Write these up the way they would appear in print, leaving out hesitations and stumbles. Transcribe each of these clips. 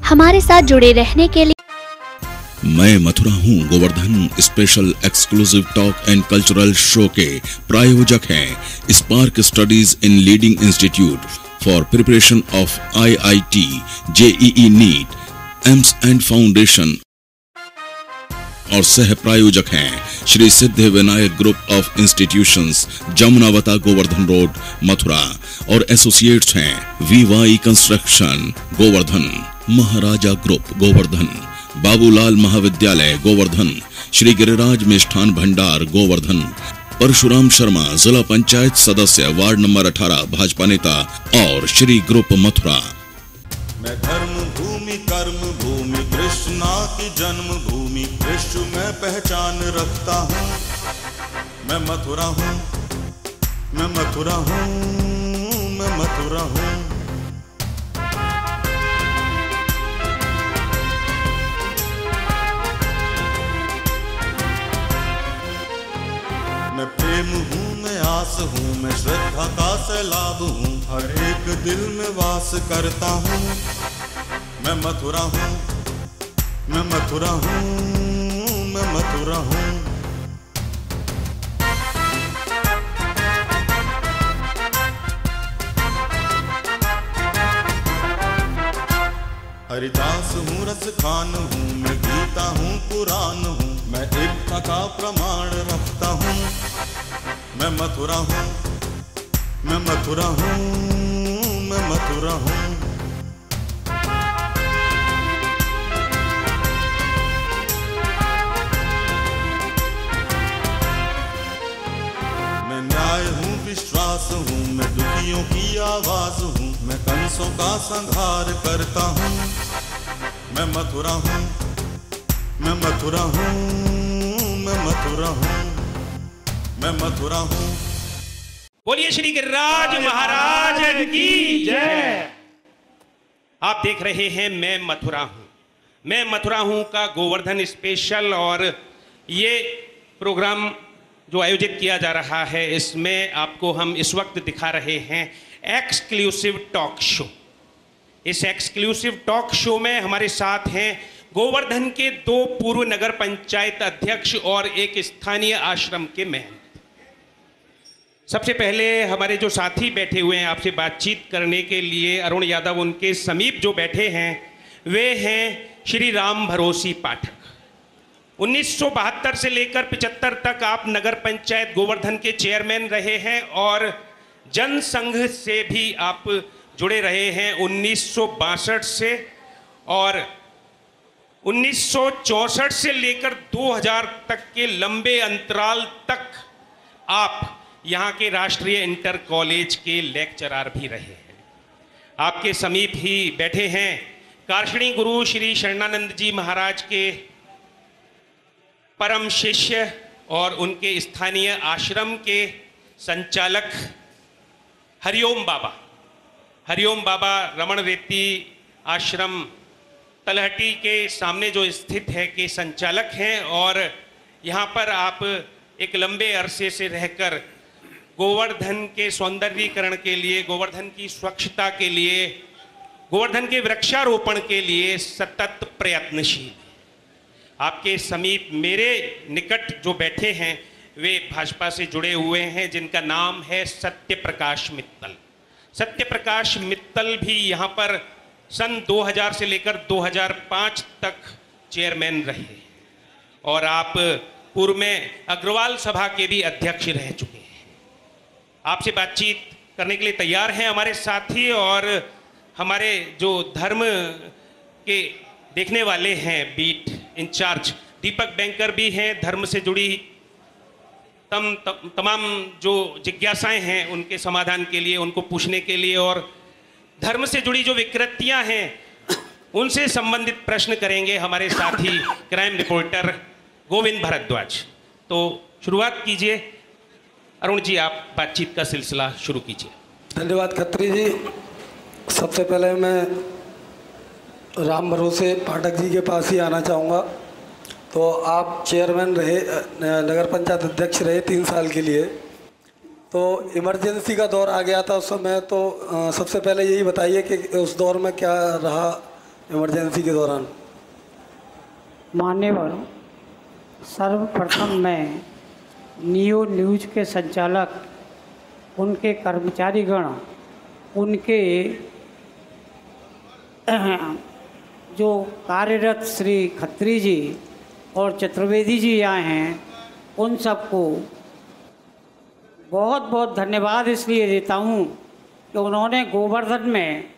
हमारे साथ जुड़े रहने के लिए। मैं मथुरा हूँ Govardhan special exclusive talk and cultural show के प्रायोजक हैं Spark Studies in leading institute for preparation of IIT, JEE NEET, AIIMS and foundation और सह प्रायोजक हैं Shri Siddhi Vinayak group of institutions, Jamunavata, Govardhan road, Mathura और एसोसिएट्स हैं VY construction Govardhan, Maharaja group Govardhan, Babulal महाविद्यालय गोवर्धन, श्री गिरिराज मिष्ठान भंडार गोवर्धन, परशुराम शर्मा जिला पंचायत सदस्य वार्ड नंबर 18 भाजपा नेता और श्री ग्रुप मथुरा। मैं धर्म भूमि कर्म भूमि कृष्णा की जन्म भूमि विश्व में पहचान रखता हूँ। मैं मथुरा हूँ, मैं मथुरा हूँ, मैं मथुरा हूँ। मैं प्रेम हूँ, मैं आस हूँ, मैं श्रद्धा का सैलाब हूँ, हर एक दिल में वास करता हूँ। मैं मथुरा हूँ, मैं मथुरा हूँ, मैं मथुरा हूँ। हरिदास हूँ, रस खान हूँ, मैं गीता हूँ, पुराण हूँ, मैं एकता का प्रमाण रखता हूँ। मैं मथुरा हूँ, मैं मथुरा हूँ, मैं मथुरा हूँ। मैं न्याय हूँ, विश्वास हूँ, मैं दुखियों की आवाज हूँ, मैं कंसों का संहार करता हूँ। मैं मथुरा हूँ, मैं मथुरा हूँ, मैं मथुरा हूँ, मैं मथुरा हूँ। बोलिए श्री गिरिराज महाराज की जय। आप देख रहे हैं मैं मथुरा हूं, मैं मथुरा हूं का गोवर्धन स्पेशल। और ये प्रोग्राम जो आयोजित किया जा रहा है इसमें आपको हम इस वक्त दिखा रहे हैं एक्सक्लूसिव टॉक शो। इस एक्सक्लूसिव टॉक शो में हमारे साथ हैं गोवर्धन के 2 पूर्व नगर पंचायत अध्यक्ष और एक स्थानीय आश्रम के महंत। सबसे पहले हमारे जो साथी बैठे हुए हैं आपसे बातचीत करने के लिए, अरुण यादव उनके समीप जो बैठे हैं वे हैं श्री राम भरोसी पाठक। 1972 से लेकर 75 तक आप नगर पंचायत गोवर्धन के चेयरमैन रहे हैं और जनसंघ से भी आप जुड़े रहे हैं 1962 से, और 1964 से लेकर 2000 तक के लंबे अंतराल तक आप यहाँ के राष्ट्रीय इंटर कॉलेज के लेक्चरर भी रहे हैं। आपके समीप ही बैठे हैं कार्षणी गुरु श्री शरणानंद जी महाराज के परम शिष्य और उनके स्थानीय आश्रम के संचालक हरिओम बाबा। हरिओम बाबा रमण रेती आश्रम तलहटी के सामने जो स्थित है के संचालक हैं, और यहाँ पर आप एक लंबे अरसे से रहकर गोवर्धन के सौंदर्यीकरण के लिए, गोवर्धन की स्वच्छता के लिए, गोवर्धन के वृक्षारोपण के लिए सतत प्रयत्नशील। आपके समीप मेरे निकट जो बैठे हैं वे भाजपा से जुड़े हुए हैं जिनका नाम है सत्य प्रकाश मित्तल। सत्य प्रकाश मित्तल भी यहाँ पर सन 2000 से लेकर 2005 तक चेयरमैन रहे, और आप पूर्व में अग्रवाल सभा के भी अध्यक्ष रह चुके हैं। आपसे बातचीत करने के लिए तैयार हैं हमारे साथी, और हमारे जो धर्म के देखने वाले हैं बीट इंचार्ज दीपक बैंकर भी हैं। धर्म से जुड़ी तमाम जो जिज्ञासाएं हैं उनके समाधान के लिए, उनको पूछने के लिए, और धर्म से जुड़ी जो विकृतियां हैं उनसे संबंधित प्रश्न करेंगे हमारे साथी क्राइम रिपोर्टर गोविंद भारद्वाज। तो शुरुआत कीजिए अरुण जी, आप बातचीत का सिलसिला शुरू कीजिए। धन्यवाद खत्री जी। सबसे पहले मैं राम भरोसे पाठक जी के पास ही आना चाहूँगा। तो आप चेयरमैन रहे, नगर पंचायत अध्यक्ष रहे 3 साल के लिए, तो इमरजेंसी का दौर आ गया था उस समय। तो सबसे पहले यही बताइए कि उस दौर में क्या रहा, इमरजेंसी के दौरान? मान्यवर, सर्वप्रथम मैं नियो न्यूज के संचालक, उनके कर्मचारीगण, उनके जो कार्यरत श्री खत्री जी और चतुर्वेदी जी आए हैं, उन सबको बहुत बहुत धन्यवाद इसलिए देता हूँ कि उन्होंने गोवर्धन में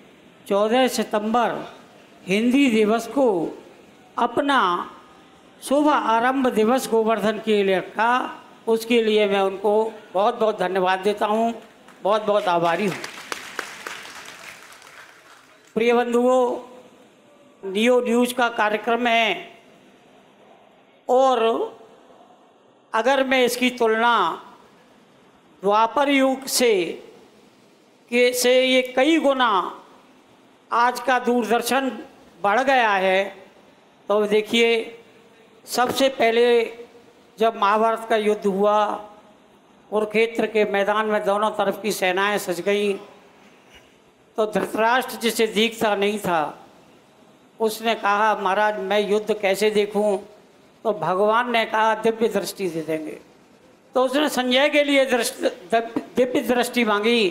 14 सितंबर हिंदी दिवस को अपना शुभ आरंभ दिवस गोवर्धन के लिए रखा। उसके लिए मैं उनको बहुत बहुत धन्यवाद देता हूँ, बहुत बहुत आभारी हूँ। प्रिय बंधुओं, नियो न्यूज का कार्यक्रम है और अगर मैं इसकी तुलना द्वापर युग से ये कई गुना आज का दूरदर्शन बढ़ गया है। तो देखिए, सबसे पहले जब महाभारत का युद्ध हुआ, कुरुक्षेत्र के मैदान में दोनों तरफ की सेनाएं सज गईं, तो धृतराष्ट्र जिसे दीखता नहीं था, उसने कहा महाराज मैं युद्ध कैसे देखूं? तो भगवान ने कहा दिव्य दृष्टि दे देंगे। तो उसने संजय के लिए दिव्य दृष्टि मांगी।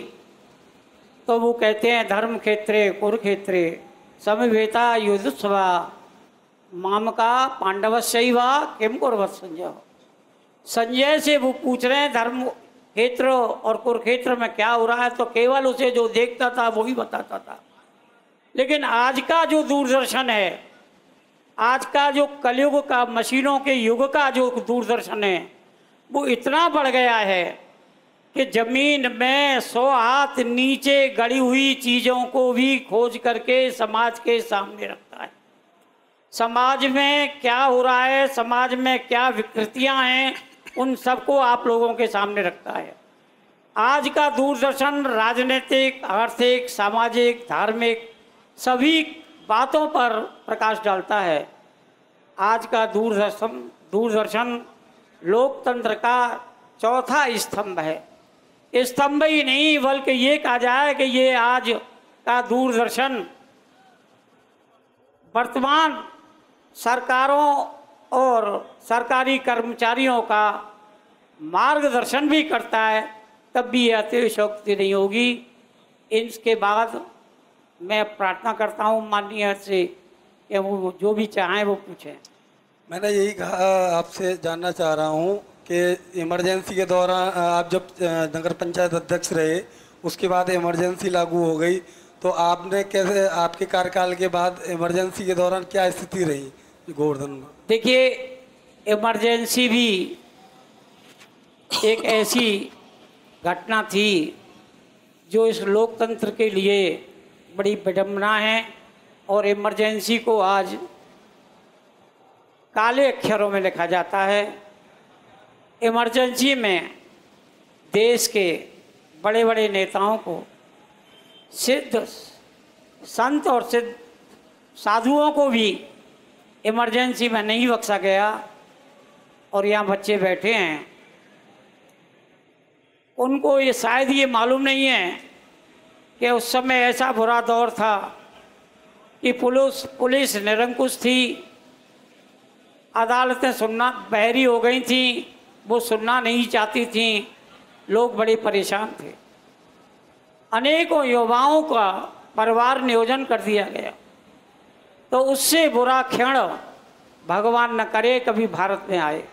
तो वो कहते हैं धर्म क्षेत्रे कुरुक्षेत्रे समवेता युद्धस्वा मामका पांडवस्यैवा किम कुर्वत संजय। संजय से वो पूछ रहे हैं धर्म क्षेत्र और कुरुक्षेत्र में क्या हो रहा है, तो केवल उसे जो देखता था वो ही बताता था। लेकिन आज का जो दूरदर्शन है, आज का जो कलयुग का मशीनों के युग का जो दूरदर्शन है, वो इतना बढ़ गया है कि जमीन में 100 हाथ नीचे गड़ी हुई चीज़ों को भी खोज करके समाज के सामने रखता है। समाज में क्या हो रहा है, समाज में क्या विकृतियां हैं, उन सबको आप लोगों के सामने रखता है। आज का दूरदर्शन राजनीतिक, आर्थिक, सामाजिक, धार्मिक सभी बातों पर प्रकाश डालता है। आज का दूरदर्शन लोकतंत्र का चौथा स्तंभ है। स्तंभ ही नहीं बल्कि ये कहा जाए कि ये आज का दूरदर्शन वर्तमान सरकारों और सरकारी कर्मचारियों का मार्गदर्शन भी करता है, तब भी यह अतिशयोक्ति नहीं होगी। इसके बाद मैं प्रार्थना करता हूँ माननीय से कि वो जो भी चाहें वो पूछें। मैंने यही कहा, आपसे जानना चाह रहा हूँ कि इमरजेंसी के दौरान आप जब नगर पंचायत अध्यक्ष रहे, उसके बाद इमरजेंसी लागू हो गई, तो आपने कैसे, आपके कार्यकाल के बाद इमरजेंसी के दौरान क्या स्थिति रही गोवर्धन में? देखिए, इमरजेंसी भी एक ऐसी घटना थी जो इस लोकतंत्र के लिए बड़ी विडंबना है और इमरजेंसी को आज काले अक्षरों में लिखा जाता है। इमरजेंसी में देश के बड़े बड़े नेताओं को, सिद्ध संत और सिद्ध साधुओं को भी इमरजेंसी में नहीं बख्शा गया। और यहाँ बच्चे बैठे हैं, उनको ये शायद ये मालूम नहीं है कि उस समय ऐसा बुरा दौर था कि पुलिस निरंकुश थी, अदालतें सुनना बहरी हो गई थी, वो सुनना नहीं चाहती थी, लोग बड़े परेशान थे। अनेकों युवाओं का परिवार नियोजन कर दिया गया। तो उससे बुरा क्षण भगवान न करे कभी भारत में आए।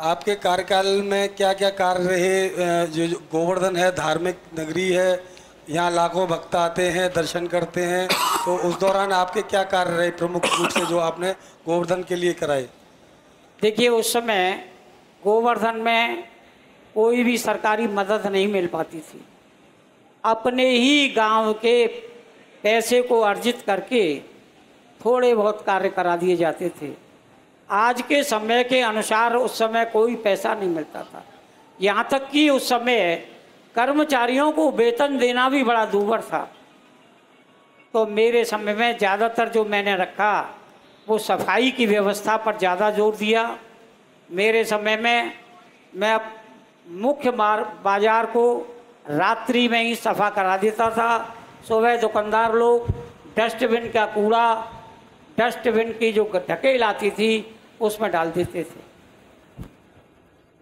आपके कार्यकाल में क्या क्या कार्य रहे? जो गोवर्धन है धार्मिक नगरी है, यहाँ लाखों भक्त आते हैं, दर्शन करते हैं, तो उस दौरान आपके क्या कार्य रहे प्रमुख रूप से जो आपने गोवर्धन के लिए कराए? देखिए, उस समय गोवर्धन में कोई भी सरकारी मदद नहीं मिल पाती थी। अपने ही गांव के पैसे को अर्जित करके थोड़े बहुत कार्य करा दिए जाते थे। आज के समय के अनुसार उस समय कोई पैसा नहीं मिलता था। यहाँ तक कि उस समय कर्मचारियों को वेतन देना भी बड़ा दूभर था। तो मेरे समय में ज़्यादातर जो मैंने रखा वो सफाई की व्यवस्था पर ज़्यादा जोर दिया। मेरे समय में मैं मुख्य बाजार को रात्रि में ही सफा करा देता था। सुबह दुकानदार लोग डस्टबिन का कूड़ा, डस्टबिन की जो ढकेल आती थी उसमें डाल देते थे।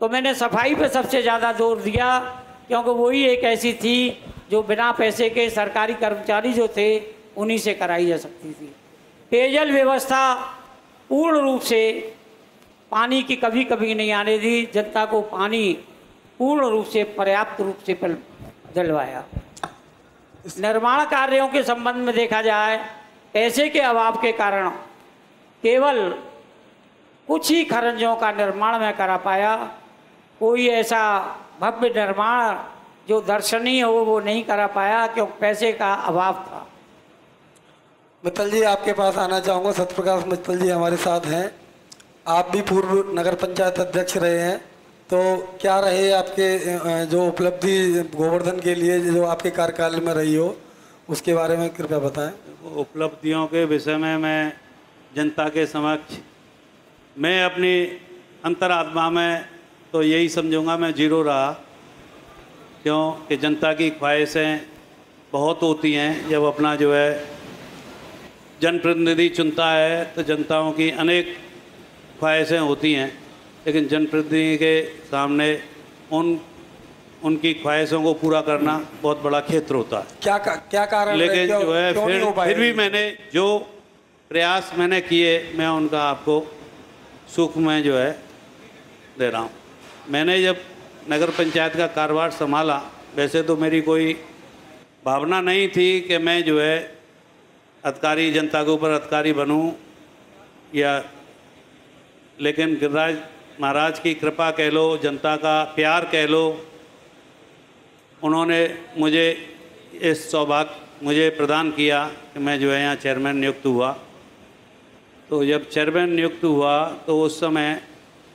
तो मैंने सफाई पे सबसे ज़्यादा जोर दिया, क्योंकि वही एक ऐसी थी जो बिना पैसे के सरकारी कर्मचारी जो थे उन्हीं से कराई जा सकती थी। पेयजल व्यवस्था पूर्ण रूप से पानी की कभी कभी नहीं आने दी, जनता को पानी पूर्ण रूप से पर्याप्त रूप से दिलवाया। निर्माण कार्यों के संबंध में देखा जाए, पैसे के अभाव के कारण केवल कुछ ही खरंजों का निर्माण मैं करा पाया। कोई ऐसा भव्य निर्माण जो दर्शनीय हो वो नहीं करा पाया, क्योंकि पैसे का अभाव था। मित्तल जी, आपके पास आना चाहूँगा। सत्यप्रकाश मित्तल जी हमारे साथ हैं। आप भी पूर्व नगर पंचायत अध्यक्ष रहे हैं, तो क्या रहे आपके जो उपलब्धि गोवर्धन के लिए जो आपके कार्यकाल में रही हो, उसके बारे में कृपया बताएं। उपलब्धियों के विषय में मैं जनता के समक्ष मैं अपनी अंतरात्मा में तो यही समझूंगा मैं जीरो रहा, क्योंकि जनता की ख्वाहिशें बहुत होती हैं। जब अपना जो है जनप्रतिनिधि चुनता है तो जनताओं की अनेक ख्वाहिशें होती हैं, लेकिन जनप्रतिनिधि के सामने उनकी ख्वाहिशों को पूरा करना बहुत बड़ा क्षेत्र होता है। क्या कारण है? लेकिन जो है फिर भी मैंने जो प्रयास मैंने किए, मैं उनका आपको सुख में जो है दे रहा हूँ। मैंने जब नगर पंचायत का कार्यभार संभाला, वैसे तो मेरी कोई भावना नहीं थी कि मैं जो है अधिकारी, जनता के ऊपर अधिकारी बनूं, या लेकिन गिरिराज महाराज की कृपा कह लो, जनता का प्यार कह लो, उन्होंने मुझे इस सौभाग्य मुझे प्रदान किया कि मैं जो है यहाँ चेयरमैन नियुक्त हुआ। तो जब चेयरमैन नियुक्त हुआ तो उस समय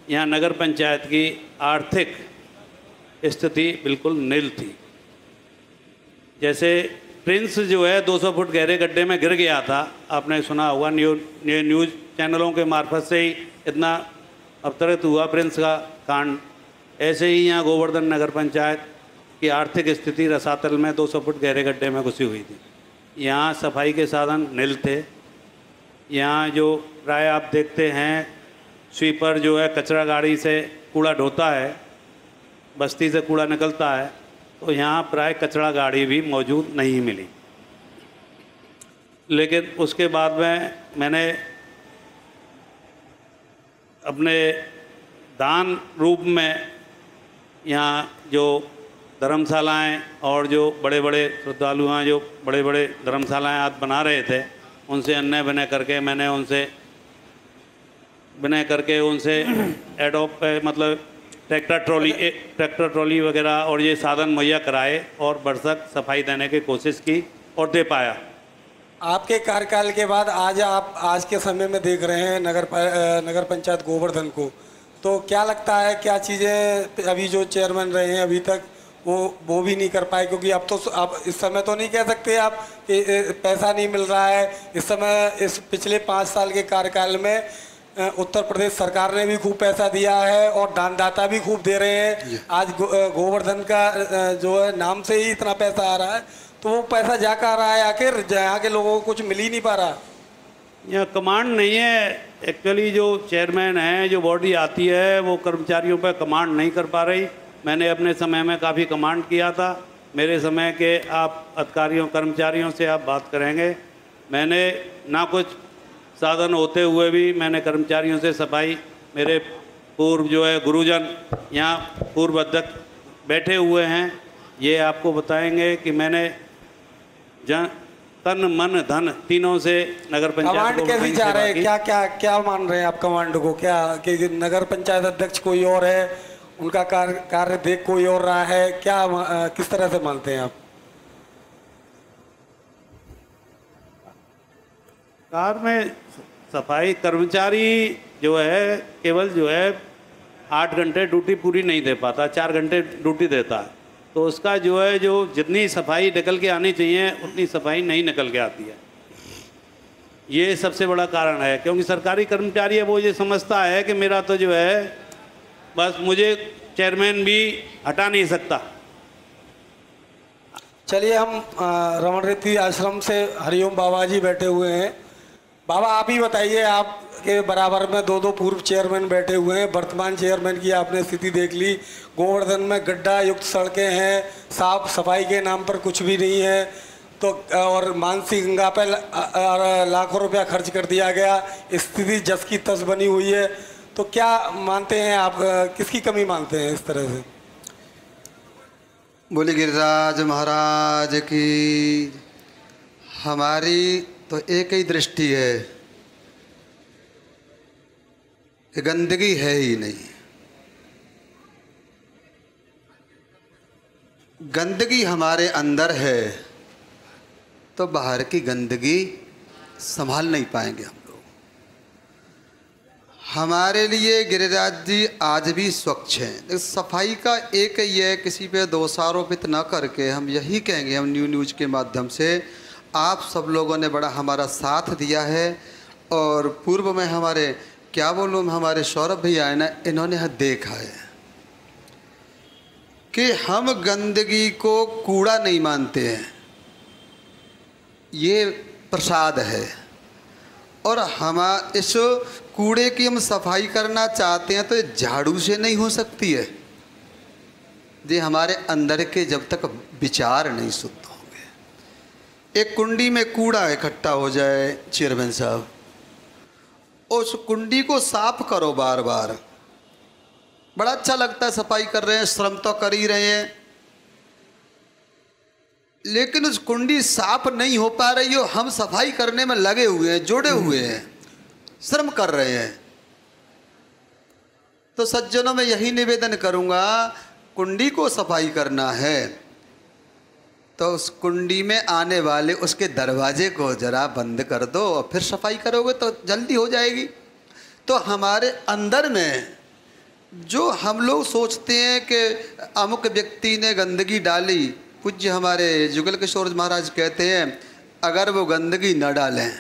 यहाँ नगर पंचायत की आर्थिक स्थिति बिल्कुल नील थी। जैसे प्रिंस जो है 200 फुट गहरे गड्ढे में गिर गया था, आपने सुना होगा, न्यूज़ चैनलों के मार्फत से ही इतना अवतरित हुआ प्रिंस का कांड। ऐसे ही यहाँ गोवर्धन नगर पंचायत की आर्थिक स्थिति रसातल में 200 फुट गहरे गड्ढे में घुसी हुई थी। यहाँ सफाई के साधन नील थे। यहाँ जो प्राय आप देखते हैं, स्वीपर जो है कचरा गाड़ी से कूड़ा ढोता है, बस्ती से कूड़ा निकलता है, तो यहाँ प्राय कचरा गाड़ी भी मौजूद नहीं मिली। लेकिन उसके बाद में मैंने अपने दान रूप में यहाँ जो धर्मशालाएँ और जो बड़े बड़े श्रद्धालुआँ जो बड़े बड़े धर्मशालाएँ आज बना रहे थे, उनसे अन्य विनय करके मैंने उनसे एडोप मतलब ट्रैक्टर ट्रॉली वगैरह और ये साधन मुहैया कराए और बरसक सफाई देने की कोशिश की और दे पाया। आपके कार्यकाल के बाद आप आज के समय में देख रहे हैं नगर पंचायत गोवर्धन को, तो क्या लगता है क्या चीज़ें अभी जो चेयरमैन रहे हैं अभी तक वो भी नहीं कर पाए? क्योंकि अब तो आप इस समय तो नहीं कह सकते आप कि पैसा नहीं मिल रहा है। इस समय इस पिछले 5 साल के कार्यकाल में उत्तर प्रदेश सरकार ने भी खूब पैसा दिया है और दानदाता भी खूब दे रहे हैं। आज गोवर्धन का जो है नाम से ही इतना पैसा आ रहा है, तो वो पैसा जा कर आ रहा है आखिर, यहाँ के लोगों को कुछ मिल ही नहीं पा रहा। यहाँ कमांड नहीं है। एक्चुअली जो चेयरमैन है, जो बॉडी आती है, वो कर्मचारियों पर कमांड नहीं कर पा रही। मैंने अपने समय में काफ़ी कमांड किया था। मेरे समय के आप अधिकारियों कर्मचारियों से आप बात करेंगे, मैंने ना कुछ साधन होते हुए भी मैंने कर्मचारियों से सफाई, मेरे पूर्व जो है गुरुजन यहाँ पूर्व अध्यक्ष बैठे हुए हैं, ये आपको बताएंगे कि मैंने तन मन धन तीनों से नगर पंचायत कमांड कैसी जा रहे हैं? क्या मान रहे हैं आप कमांड को? क्या कि नगर पंचायत अध्यक्ष कोई और है, उनका कार्य देख कोई और रहा है, क्या किस तरह से मानते हैं आप? कार में सफाई कर्मचारी जो है केवल जो है 8 घंटे ड्यूटी पूरी नहीं दे पाता, 4 घंटे ड्यूटी देता है, तो उसका जो है जो जितनी सफाई निकल के आनी चाहिए उतनी सफाई नहीं निकल के आती है। ये सबसे बड़ा कारण है, क्योंकि सरकारी कर्मचारी है वो ये समझता है कि मेरा तो जो है बस मुझे चेयरमैन भी हटा नहीं सकता। चलिए हम रमण रेती आश्रम से हरिओम बाबा जी बैठे हुए हैं। बाबा आप ही बताइए, आपके बराबर में दो पूर्व चेयरमैन बैठे हुए हैं। वर्तमान चेयरमैन की आपने स्थिति देख ली। गोवर्धन में गड्ढा युक्त सड़कें हैं, साफ सफाई के नाम पर कुछ भी नहीं है। तो और मानसी गंगा पे लाखों रुपया खर्च कर दिया गया। स्थिति जस की तस बनी हुई है। तो क्या मानते हैं आप, किसकी कमी मानते हैं इस तरह से? बोले गिरिराज महाराज की। हमारी तो एक ही दृष्टि है कि गंदगी है ही नहीं। गंदगी हमारे अंदर है तो बाहर की गंदगी संभाल नहीं पाएंगे हम लोग। हमारे लिए गिरिराज जी आज भी स्वच्छ हैं। सफाई का एक ही है, किसी पे दोष आरोपित न करके हम यही कहेंगे, हम न्यूज़ के माध्यम से आप सब लोगों ने बड़ा हमारा साथ दिया है। और पूर्व में हमारे क्या बोलूँ, हमारे सौरभ भैया है ना, इन्होंने देखा है कि हम गंदगी को कूड़ा नहीं मानते हैं, ये प्रसाद है। और हम इस कूड़े की हम सफाई करना चाहते हैं तो ये झाड़ू से नहीं हो सकती है। ये हमारे अंदर के जब तक विचार नहीं शुद्ध होंगे। एक कुंडी में कूड़ा इकट्ठा हो जाए चेयरमैन साहब, उस कुंडी को साफ करो बार बार। बड़ा अच्छा लगता है, सफाई कर रहे हैं, श्रम तो कर ही रहे हैं, लेकिन उस कुंडी साफ नहीं हो पा रही हो। हम सफाई करने में लगे हुए हैं, जुड़े हुए हैं, श्रम कर रहे हैं। तो सज्जनों में यही निवेदन करूंगा, कुंडी को सफाई करना है तो उस कुंडी में आने वाले उसके दरवाजे को जरा बंद कर दो और फिर सफाई करोगे तो जल्दी हो जाएगी। तो हमारे अंदर में जो हम लोग सोचते हैं कि अमुक व्यक्ति ने गंदगी डाली, पूज्य हमारे जुगल किशोर महाराज कहते हैं अगर वो गंदगी न डालें,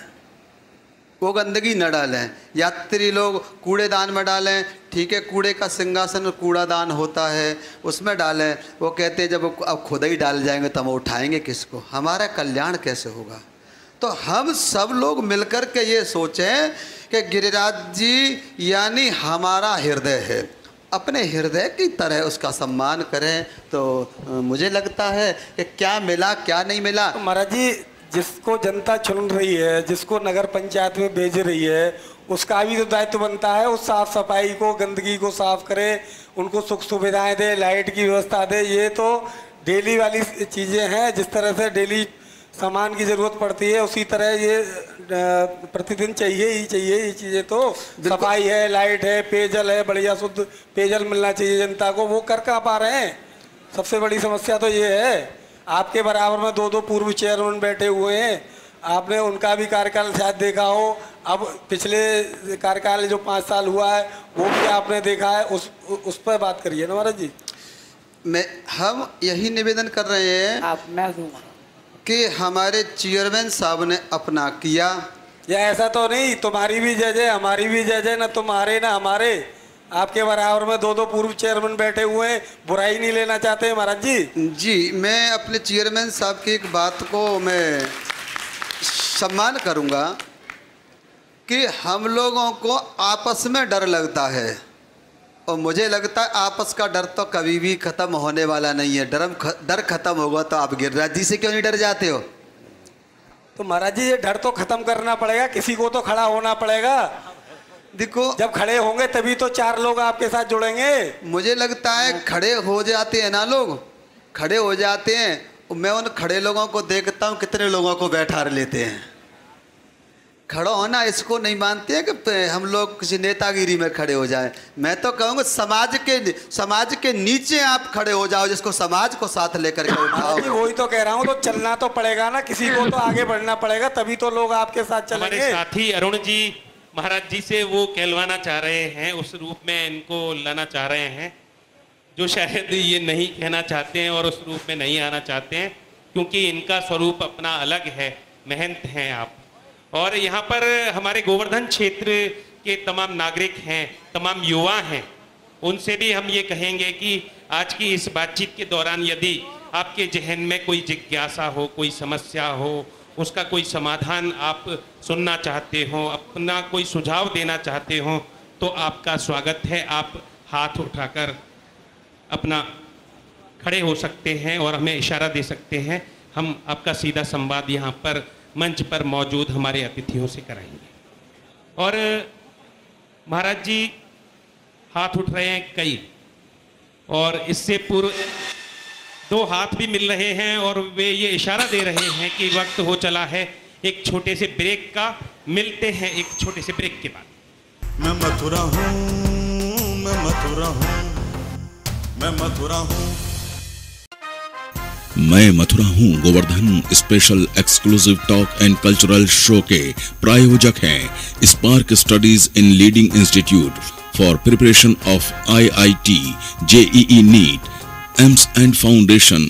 वो गंदगी न डालें, यात्री लोग कूड़ेदान में डालें, ठीक है, कूड़े का सिंहासन कूड़ादान होता है उसमें डालें। वो कहते हैं जब अब खुद ही डाल जाएंगे तो हम उठाएंगे किसको, हमारा कल्याण कैसे होगा। तो हम सब लोग मिलकर के ये सोचें कि गिरिराज जी यानी हमारा हृदय है, अपने हृदय की तरह उसका सम्मान करें। तो मुझे लगता है कि क्या मिला क्या नहीं मिला। तो महाराज जी, जिसको जनता चुन रही है, जिसको नगर पंचायत में भेज रही है, उसका भी तो दायित्व बनता है उस साफ सफाई को, गंदगी को साफ करे, उनको सुख सुविधाएं दे, लाइट की व्यवस्था दे। ये तो डेली वाली चीज़ें हैं। जिस तरह से डेली सामान की ज़रूरत पड़ती है उसी तरह ये प्रतिदिन चाहिए ही चाहिए ये चीज़ें। तो सफाई है, लाइट है, पेयजल है, बढ़िया शुद्ध पेयजल मिलना चाहिए जनता को। वो कर कहाँ पा रहे हैं? सबसे बड़ी समस्या तो ये है। आपके बराबर में दो पूर्व चेयरमैन बैठे हुए हैं, आपने उनका भी कार्यकाल शायद देखा हो। अब पिछले कार्यकाल जो 5 साल हुआ है वो भी आपने देखा है, उस पर बात करिए ना महाराज जी। हम यही निवेदन कर रहे हैं मैं दूंगा कि हमारे चेयरमैन साहब ने अपना किया। या ऐसा तो नहीं तुम्हारी भी जय जय हमारी भी जय जय, ना तुम्हारे ना हमारे। आपके बराबर में दो पूर्व चेयरमैन बैठे हुए हैं, बुराई नहीं लेना चाहते महाराज जी। जी, मैं अपने चेयरमैन साहब की एक बात को मैं सम्मान करूंगा कि हम लोगों को आपस में डर लगता है और मुझे लगता है आपस का डर तो कभी भी ख़त्म होने वाला नहीं है। डर ख़त्म होगा तो आप गिरिराज जी से क्यों नहीं डर जाते हो? तो महाराज जी ये डर तो ख़त्म करना पड़ेगा, किसी को तो खड़ा होना पड़ेगा। देखो, जब खड़े होंगे तभी तो 4 लोग आपके साथ जुड़ेंगे। मुझे लगता है खड़े हो जाते हैं ना, लोग खड़े हो जाते हैं। मैं उन खड़े लोगों को देखता हूँ कितने लोगों को बैठा लेते हैं। खड़ा होना इसको नहीं मानते हैं कि हम लोग किसी नेतागिरी में खड़े हो जाएं। मैं तो कहूँगा समाज के नीचे आप खड़े हो जाओ, जिसको समाज को साथ लेकर के उठाओ। वही तो कह रहा हूँ, तो चलना तो पड़ेगा ना, किसी को तो आगे बढ़ना पड़ेगा, तभी तो लोग आपके साथ चलेंगे। हमारे साथी अरुण जी महाराज जी से वो कहलवाना चाह रहे हैं, उस रूप में इनको लाना चाह रहे हैं जो शायद ये नहीं कहना चाहते हैं और उस रूप में नहीं आना चाहते हैं, क्योंकि इनका स्वरूप अपना अलग है। महंत हैं आप। और यहाँ पर हमारे गोवर्धन क्षेत्र के तमाम नागरिक हैं, तमाम युवा हैं, उनसे भी हम ये कहेंगे कि आज की इस बातचीत के दौरान यदि आपके जहन में कोई जिज्ञासा हो, कोई समस्या हो, उसका कोई समाधान आप सुनना चाहते हो, अपना कोई सुझाव देना चाहते हो, तो आपका स्वागत है। आप हाथ उठाकर अपना खड़े हो सकते हैं और हमें इशारा दे सकते हैं। हम आपका सीधा संवाद यहाँ पर मंच पर मौजूद हमारे अतिथियों से कराएंगे। और महाराज जी हाथ उठ रहे हैं कई, और इससे पूर्व 2 हाथ भी मिल रहे हैं और वे ये इशारा दे रहे हैं कि वक्त हो चला है एक छोटे से ब्रेक का। मिलते हैं एक छोटे से ब्रेक के बाद। मैं मथुरा हूँ, मैं मथुरा हूँ, मैं मथुरा हूँ। मैं मथुरा हूँ Govardhan special exclusive talk and cultural show के प्रायोजक हैं Spark Studies in leading institute for preparation of IIT, JEE NEET, AIIMS and foundation,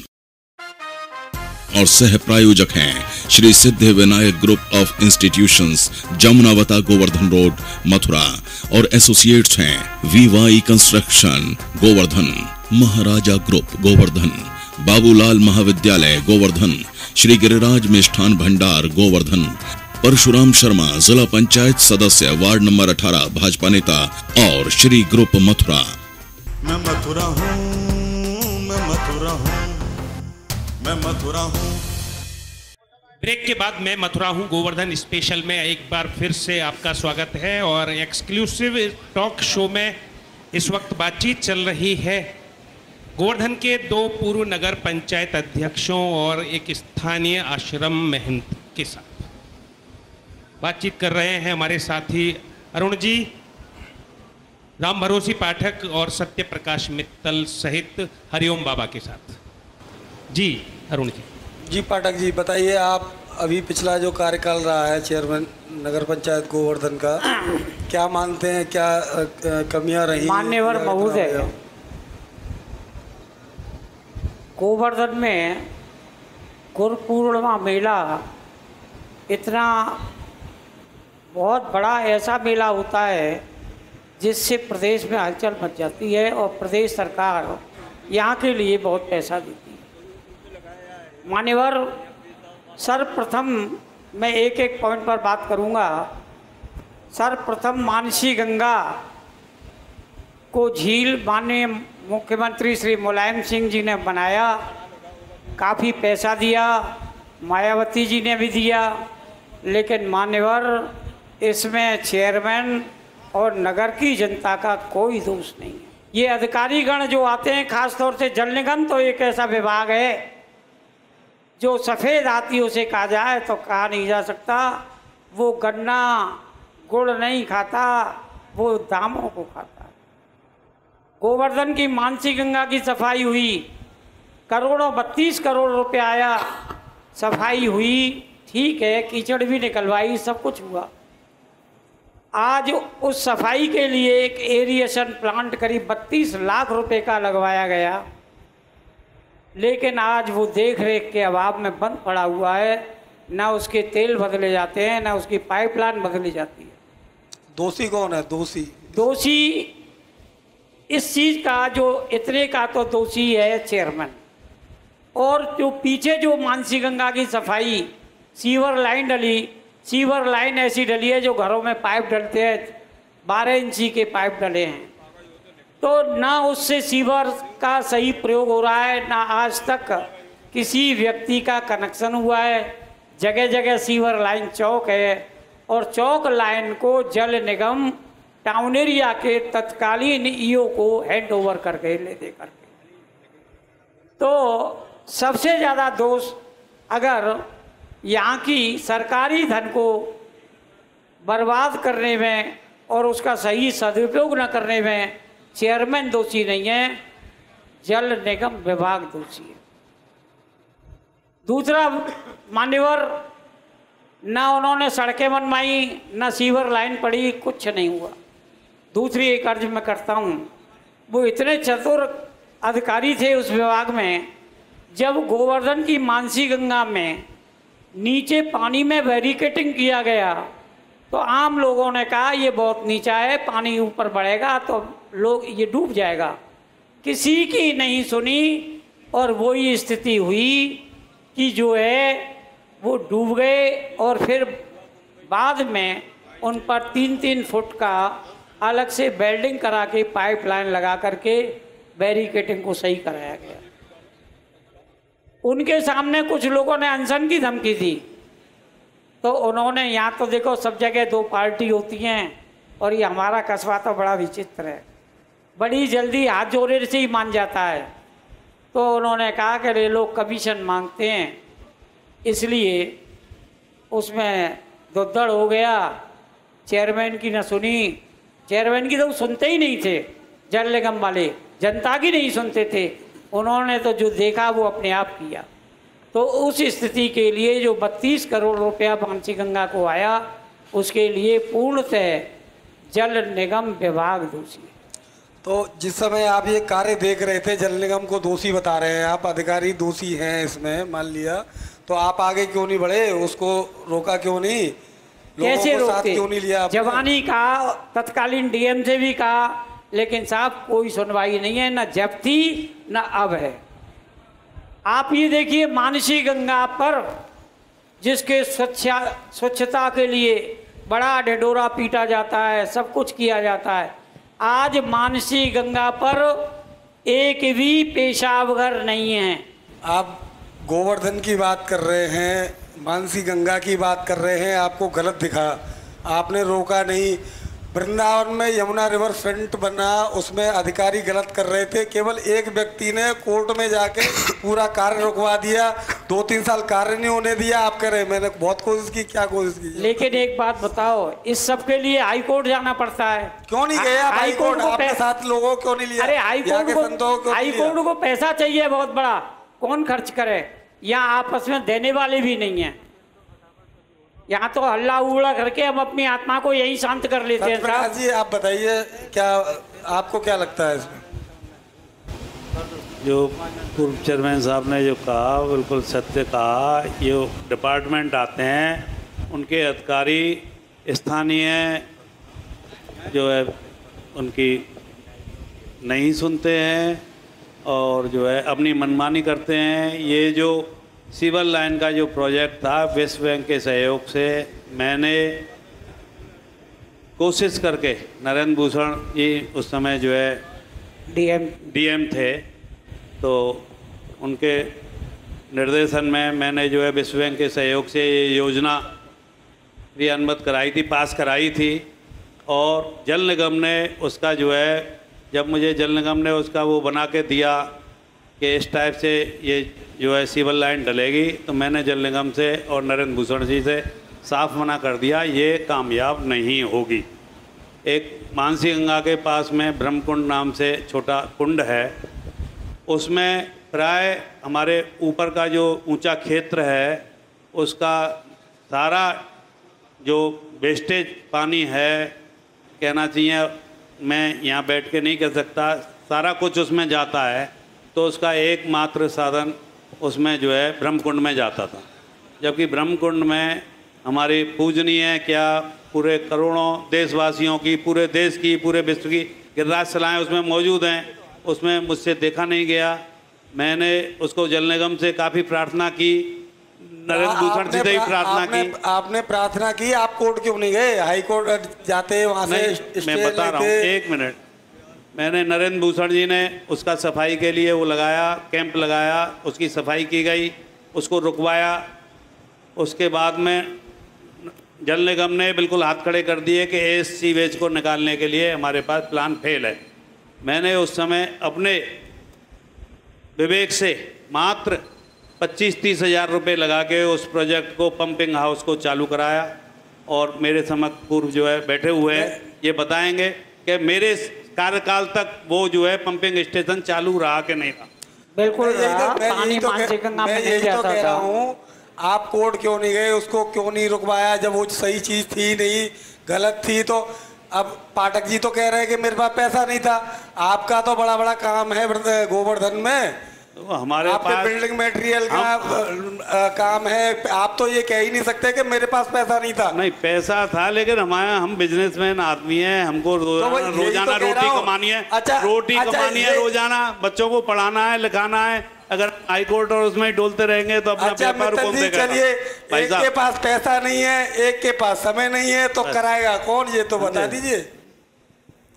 और सह प्रायोजक हैं Shri Siddhi Vinayak group of institutions, Jamunavata, Govardhan road, Mathura, और एसोसिएट्स हैं VY construction Govardhan, Maharaja group Govardhan, Babulal महाविद्यालय गोवर्धन, श्री गिरिराज मिष्ठान भंडार गोवर्धन, परशुराम शर्मा जिला पंचायत सदस्य वार्ड नंबर 18 भाजपा नेता, और श्री ग्रुप मथुरा। मैं मथुरा हूँ, मैं मथुरा हूँ, मैं मथुरा हूँ। ब्रेक के बाद मैं मथुरा हूँ गोवर्धन स्पेशल में एक बार फिर से आपका स्वागत है। और एक्सक्लूसिव टॉक शो में इस वक्त बातचीत चल रही है गोवर्धन के 2 पूर्व नगर पंचायत अध्यक्षों और एक स्थानीय आश्रम महंत के साथ। बातचीत कर रहे हैं हमारे साथी अरुण जी, राम भरोसी पाठक और सत्य प्रकाश मित्तल सहित हरिओम बाबा के साथ। जी अरुण जी। जी पाठक जी, बताइए आप अभी पिछला जो कार्यकाल रहा है चेयरमैन नगर पंचायत गोवर्धन का, क्या मानते हैं, क्या कमियां रही? मान्यवर महोदय, गोवर्धन में गुरु पूर्णिमा मेला इतना बहुत बड़ा ऐसा मेला होता है जिससे प्रदेश में हलचल मच जाती है और प्रदेश सरकार यहाँ के लिए बहुत पैसा देती है। मान्यवर, सर्वप्रथम मैं एक पॉइंट पर बात करूँगा। सर्वप्रथम मानसी गंगा को झील माननीय मुख्यमंत्री श्री मुलायम सिंह जी ने बनाया, काफ़ी पैसा दिया, मायावती जी ने भी दिया, लेकिन मान्यवर इसमें चेयरमैन और नगर की जनता का कोई दोष नहीं है। ये अधिकारीगण जो आते हैं, खासतौर से जल निगम तो एक ऐसा विभाग है जो सफ़ेद हाथियों से कहा जाए तो कहा नहीं जा सकता। वो गन्ना गुड़ नहीं खाता, वो दामों को खाता है। गोवर्धन की मानसी गंगा की सफाई हुई, करोड़ों 32 करोड़ रुपए आया, सफाई हुई, ठीक है, कीचड़ भी निकलवाई, सब कुछ हुआ। आज उस सफाई के लिए एक एरिएशन प्लांट करीब 32 लाख रुपए का लगवाया गया, लेकिन आज वो देख रेख के अभाव में बंद पड़ा हुआ है। ना उसके तेल बदले जाते हैं, ना उसकी पाइपलाइन बदली जाती है। दोषी कौन है? दोषी इस चीज़ का जो इतने का तो दोषी है चेयरमैन। और जो पीछे जो मानसी गंगा की सफाई, सीवर लाइन डली, सीवर लाइन ऐसी डली है जो घरों में पाइप डलते हैं, 12 इंची के पाइप डले हैं, तो ना उससे सीवर का सही प्रयोग हो रहा है, ना आज तक किसी व्यक्ति का कनेक्शन हुआ है। जगह जगह सीवर लाइन चौक है और चौक लाइन को जल निगम टाउन एरिया के तत्कालीन ईओ को हैंड ओवर करके ले दे करके। तो सबसे ज़्यादा दोष अगर यहाँ की सरकारी धन को बर्बाद करने में और उसका सही सदुपयोग न करने में चेयरमैन दोषी नहीं है, जल निगम विभाग दोषी है। दूसरा, मान्यवर, ना उन्होंने सड़कें बनवाई, ना सीवर लाइन पड़ी, कुछ नहीं हुआ। दूसरी एक अर्ज मैं करता हूँ, वो इतने चतुर अधिकारी थे उस विभाग में, जब गोवर्धन की मानसी गंगा में नीचे पानी में बैरिकेटिंग किया गया तो आम लोगों ने कहा ये बहुत नीचा है, पानी ऊपर बढ़ेगा तो लोग ये डूब जाएगा। किसी की नहीं सुनी, और वही स्थिति हुई कि जो है वो डूब गए और फिर बाद में उन पर 3-3 फुट का अलग से वेल्डिंग करा के पाइपलाइन लगा करके बैरिकेडिंग को सही कराया गया। उनके सामने कुछ लोगों ने अनशन की धमकी दी, तो उन्होंने, यहाँ तो देखो सब जगह 2 पार्टी होती हैं और ये हमारा कस्बा तो बड़ा विचित्र है, बड़ी जल्दी हाथ जोड़े से ही मान जाता है। तो उन्होंने कहा कि ये लोग कमीशन मांगते हैं, इसलिए उसमें दुद्दड़ हो गया। चेयरमैन की न सुनी, चेयरमैन की तो सुनते ही नहीं थे, जल निगम वाले जनता की नहीं सुनते थे। उन्होंने तो जो देखा वो अपने आप किया। तो उस स्थिति के लिए जो 32 करोड़ रुपया मानसी गंगा को आया, उसके लिए पूर्णतः जल निगम विभाग दोषी है। तो जिस समय आप ये कार्य देख रहे थे, जल निगम को दोषी बता रहे हैं आप, अधिकारी दोषी हैं इसमें मान लिया, तो आप आगे क्यों नहीं बढ़े, उसको रोका क्यों नहीं, कैसे लोगों को साथ रोकते? क्यों नहीं लिया आपने? जवानी कहा, तत्कालीन डीएम से भी कहा, लेकिन साहब कोई सुनवाई नहीं है, न जब थी न अब है। आप ये देखिए मानसी गंगा पर जिसके स्वच्छता के लिए बड़ा ढिढोरा पीटा जाता है, सब कुछ किया जाता है, आज मानसी गंगा पर एक भी पेशाब घर नहीं है। आप गोवर्धन की बात कर रहे हैं, मानसी गंगा की बात कर रहे हैं, आपको गलत दिखा, आपने रोका नहीं। वृंदावन में यमुना रिवर फ्रंट बना, उसमें अधिकारी गलत कर रहे थे, केवल एक व्यक्ति ने कोर्ट में जाके पूरा कार्य रुकवा दिया, 2-3 साल कार्य नहीं होने दिया। आप कह रहे हैं मैंने बहुत कोशिश की, क्या कोशिश की? लेकिन एक बात बताओ, इस सब के लिए हाई कोर्ट जाना पड़ता है। क्यों नहीं गए आप हाई कोर्ट? आपके साथ लोगों क्यों नहीं लिया? अरे हाई कोर्ट को पैसा चाहिए बहुत बड़ा, कौन खर्च करे? यहाँ आपस में देने वाले भी नहीं है। यहाँ तो हल्ला उल्ला करके हम अपनी आत्मा को यही शांत कर लेते हैं। साहब जी आप बताइए, क्या आपको क्या लगता है इसमें? जो पूर्व चेयरमैन साहब ने जो कहा बिल्कुल सत्य कहा। ये डिपार्टमेंट आते हैं, उनके अधिकारी स्थानीय जो है उनकी नहीं सुनते हैं और जो है अपनी मनमानी करते हैं। ये जो सिविल लाइन का जो प्रोजेक्ट था, विश्व बैंक के सहयोग से मैंने कोशिश करके, नरेंद्र भूषण जी उस समय जो है डीएम थे, तो उनके निर्देशन में मैंने जो है विश्व बैंक के सहयोग से ये योजना क्रियान्वित कराई थी, पास कराई थी। और जल निगम ने उसका जो है, जब मुझे जल निगम ने उसका वो बना के दिया कि इस टाइप से ये जो है सिविल लाइन डलेगी, तो मैंने जल निगम से और नरेंद्र भूषण जी से साफ मना कर दिया, ये कामयाब नहीं होगी। एक मानसी गंगा के पास में ब्रह्मकुंड नाम से छोटा कुंड है, उसमें प्राय हमारे ऊपर का जो ऊंचा क्षेत्र है, उसका सारा जो वेस्टेज पानी है, कहना चाहिए, मैं यहाँ बैठ के नहीं कह सकता, सारा कुछ उसमें जाता है। तो उसका एकमात्र साधन उसमें जो है ब्रह्मकुंड में जाता था, जबकि ब्रह्मकुंड में हमारी पूजनीय क्या पूरे करोड़ों देशवासियों की, पूरे देश की, पूरे विश्व की गिरिराज सलाहें उसमें मौजूद हैं, उसमें मुझसे देखा नहीं गया। मैंने उसको जल निगम से काफ़ी प्रार्थना की, नरेंद्र भूषण जी से ही प्रार्थना की। आपने प्रार्थना की, आप कोर्ट क्यों नहीं गए? हाई कोर्ट जाते वहाँ से? मैं बता रहा हूँ, एक मिनट। मैंने नरेंद्र भूषण जी ने उसका सफाई के लिए वो लगाया, कैंप लगाया, उसकी सफाई की गई, उसको रुकवाया। उसके बाद में जल निगम ने बिल्कुल हाथ खड़े कर दिए कि इस सीवेज को निकालने के लिए हमारे पास प्लान फेल है। मैंने उस समय अपने विवेक से मात्र 25-30 हज़ार रुपये लगा के उस प्रोजेक्ट को, पंपिंग हाउस को चालू कराया। और मेरे समक्ष पूर्व जो है बैठे हुए हैं, ये बताएंगे कि मेरे कार्यकाल तक वो जो है पंपिंग स्टेशन चालू रहा कि नहीं रहा। बिल्कुल मैं यही तो कह रहा हूँ, आप कोर्ट क्यों नहीं गए, उसको क्यों नहीं रुकवाया जब वो सही चीज़ थी नहीं, गलत थी? तो अब पाठक जी तो कह रहे हैं कि मेरे पास पैसा नहीं था। आपका तो बड़ा बड़ा काम है गोवर्धन में, तो हमारे आपके पास बिल्डिंग मटेरियल का काम है, आप तो ये कह ही नहीं सकते कि मेरे पास पैसा नहीं था। नहीं, पैसा था, लेकिन हम बिजनेसमैन आदमी हैं, हमको रोजाना रोटी कमानी है। अच्छा, रोटी कमानी है रोजाना, बच्चों को पढ़ाना है, लिखाना है। अगर हाई कोर्ट और उसमें ही डोलते रहेंगे तो अपना अच्छा व्यापार कौन मित्तल जी, देखेगा? चलिए, भाई एक साहब, के पास पैसा नहीं है, एक के पास समय नहीं है, तो कराएगा कौन, ये तो बता दीजिए।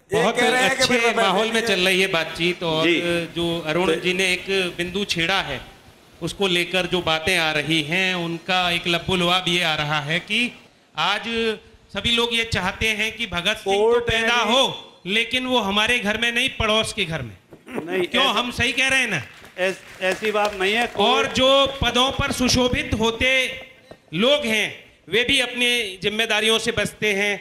बहुत कह रहे हैं कि अच्छे मेरे को पैसे माहौल में दीजिए। चल रही है बातचीत, और जी। जो अरुण जी ने एक बिंदु छेड़ा है उसको लेकर जो बातें आ रही हैं उनका एक लब्बुलुआब ये आ रहा है कि आज सभी लोग ये चाहते हैं कि भगत सिंह तो कोर्ट पैदा हो, लेकिन वो हमारे घर में नहीं, पड़ोस के घर में। नहीं, क्यों, हम सही कह रहे हैं ना? ऐसी बात नहीं है। और जो पदों पर सुशोभित होते लोग हैं वे भी अपनी जिम्मेदारियों से बचते हैं।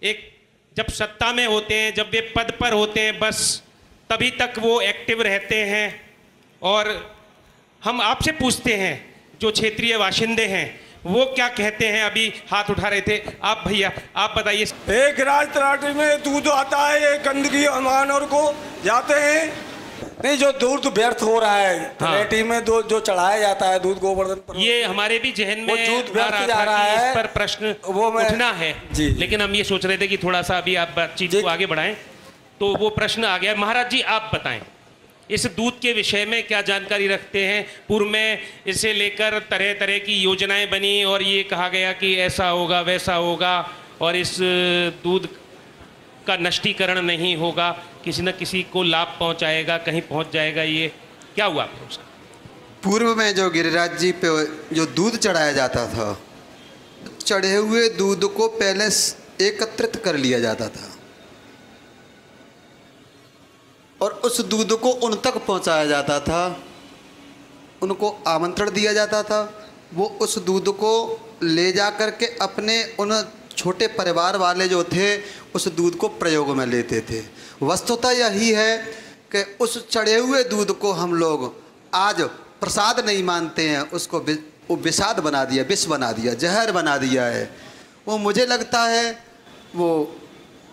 एक जब सत्ता में होते हैं, जब वे पद पर होते हैं, बस तभी तक वो एक्टिव रहते हैं। और हम आपसे पूछते हैं, जो क्षेत्रीय बाशिंदे हैं वो क्या कहते हैं? अभी हाथ उठा रहे थे आप, भैया आप बताइए। एक राज तराटी में दूध आता है, ये गंदगी अमानों को जाते हैं, नहीं जो दूध व्यर्थ हो रहा है तराटी में, जो चढ़ाया जाता है दूध गोवर्धन पर, ये हमारे भी जहन में वो दूध आ व्यर्थ रहा जा था रहा कि है, इस पर प्रश्न वो मैं उठना है जी। लेकिन हम ये सोच रहे थे कि थोड़ा सा अभी आप बातचीत को आगे बढ़ाएं, तो वो प्रश्न आ गया। महाराज जी आप बताएं, इस दूध के विषय में क्या जानकारी रखते हैं? पूर्व में इसे लेकर तरह तरह की योजनाएं बनी और ये कहा गया कि ऐसा होगा वैसा होगा और इस दूध का नष्टीकरण नहीं होगा, किसी न किसी को लाभ पहुंचाएगा, कहीं पहुंच जाएगा। ये क्या हुआ फिर उसका? पूर्व में जो गिरिराज जी पे जो दूध चढ़ाया जाता था, चढ़े हुए दूध को पहले एकत्रित कर लिया जाता था और उस दूध को उन तक पहुंचाया जाता था, उनको आमंत्रण दिया जाता था, वो उस दूध को ले जा कर के अपने उन छोटे परिवार वाले जो थे उस दूध को प्रयोग में लेते थे। वस्तुतः यही है कि उस चढ़े हुए दूध को हम लोग आज प्रसाद नहीं मानते हैं, उसको वो विषाद बना दिया, विष बना दिया, जहर बना दिया है। वो मुझे लगता है वो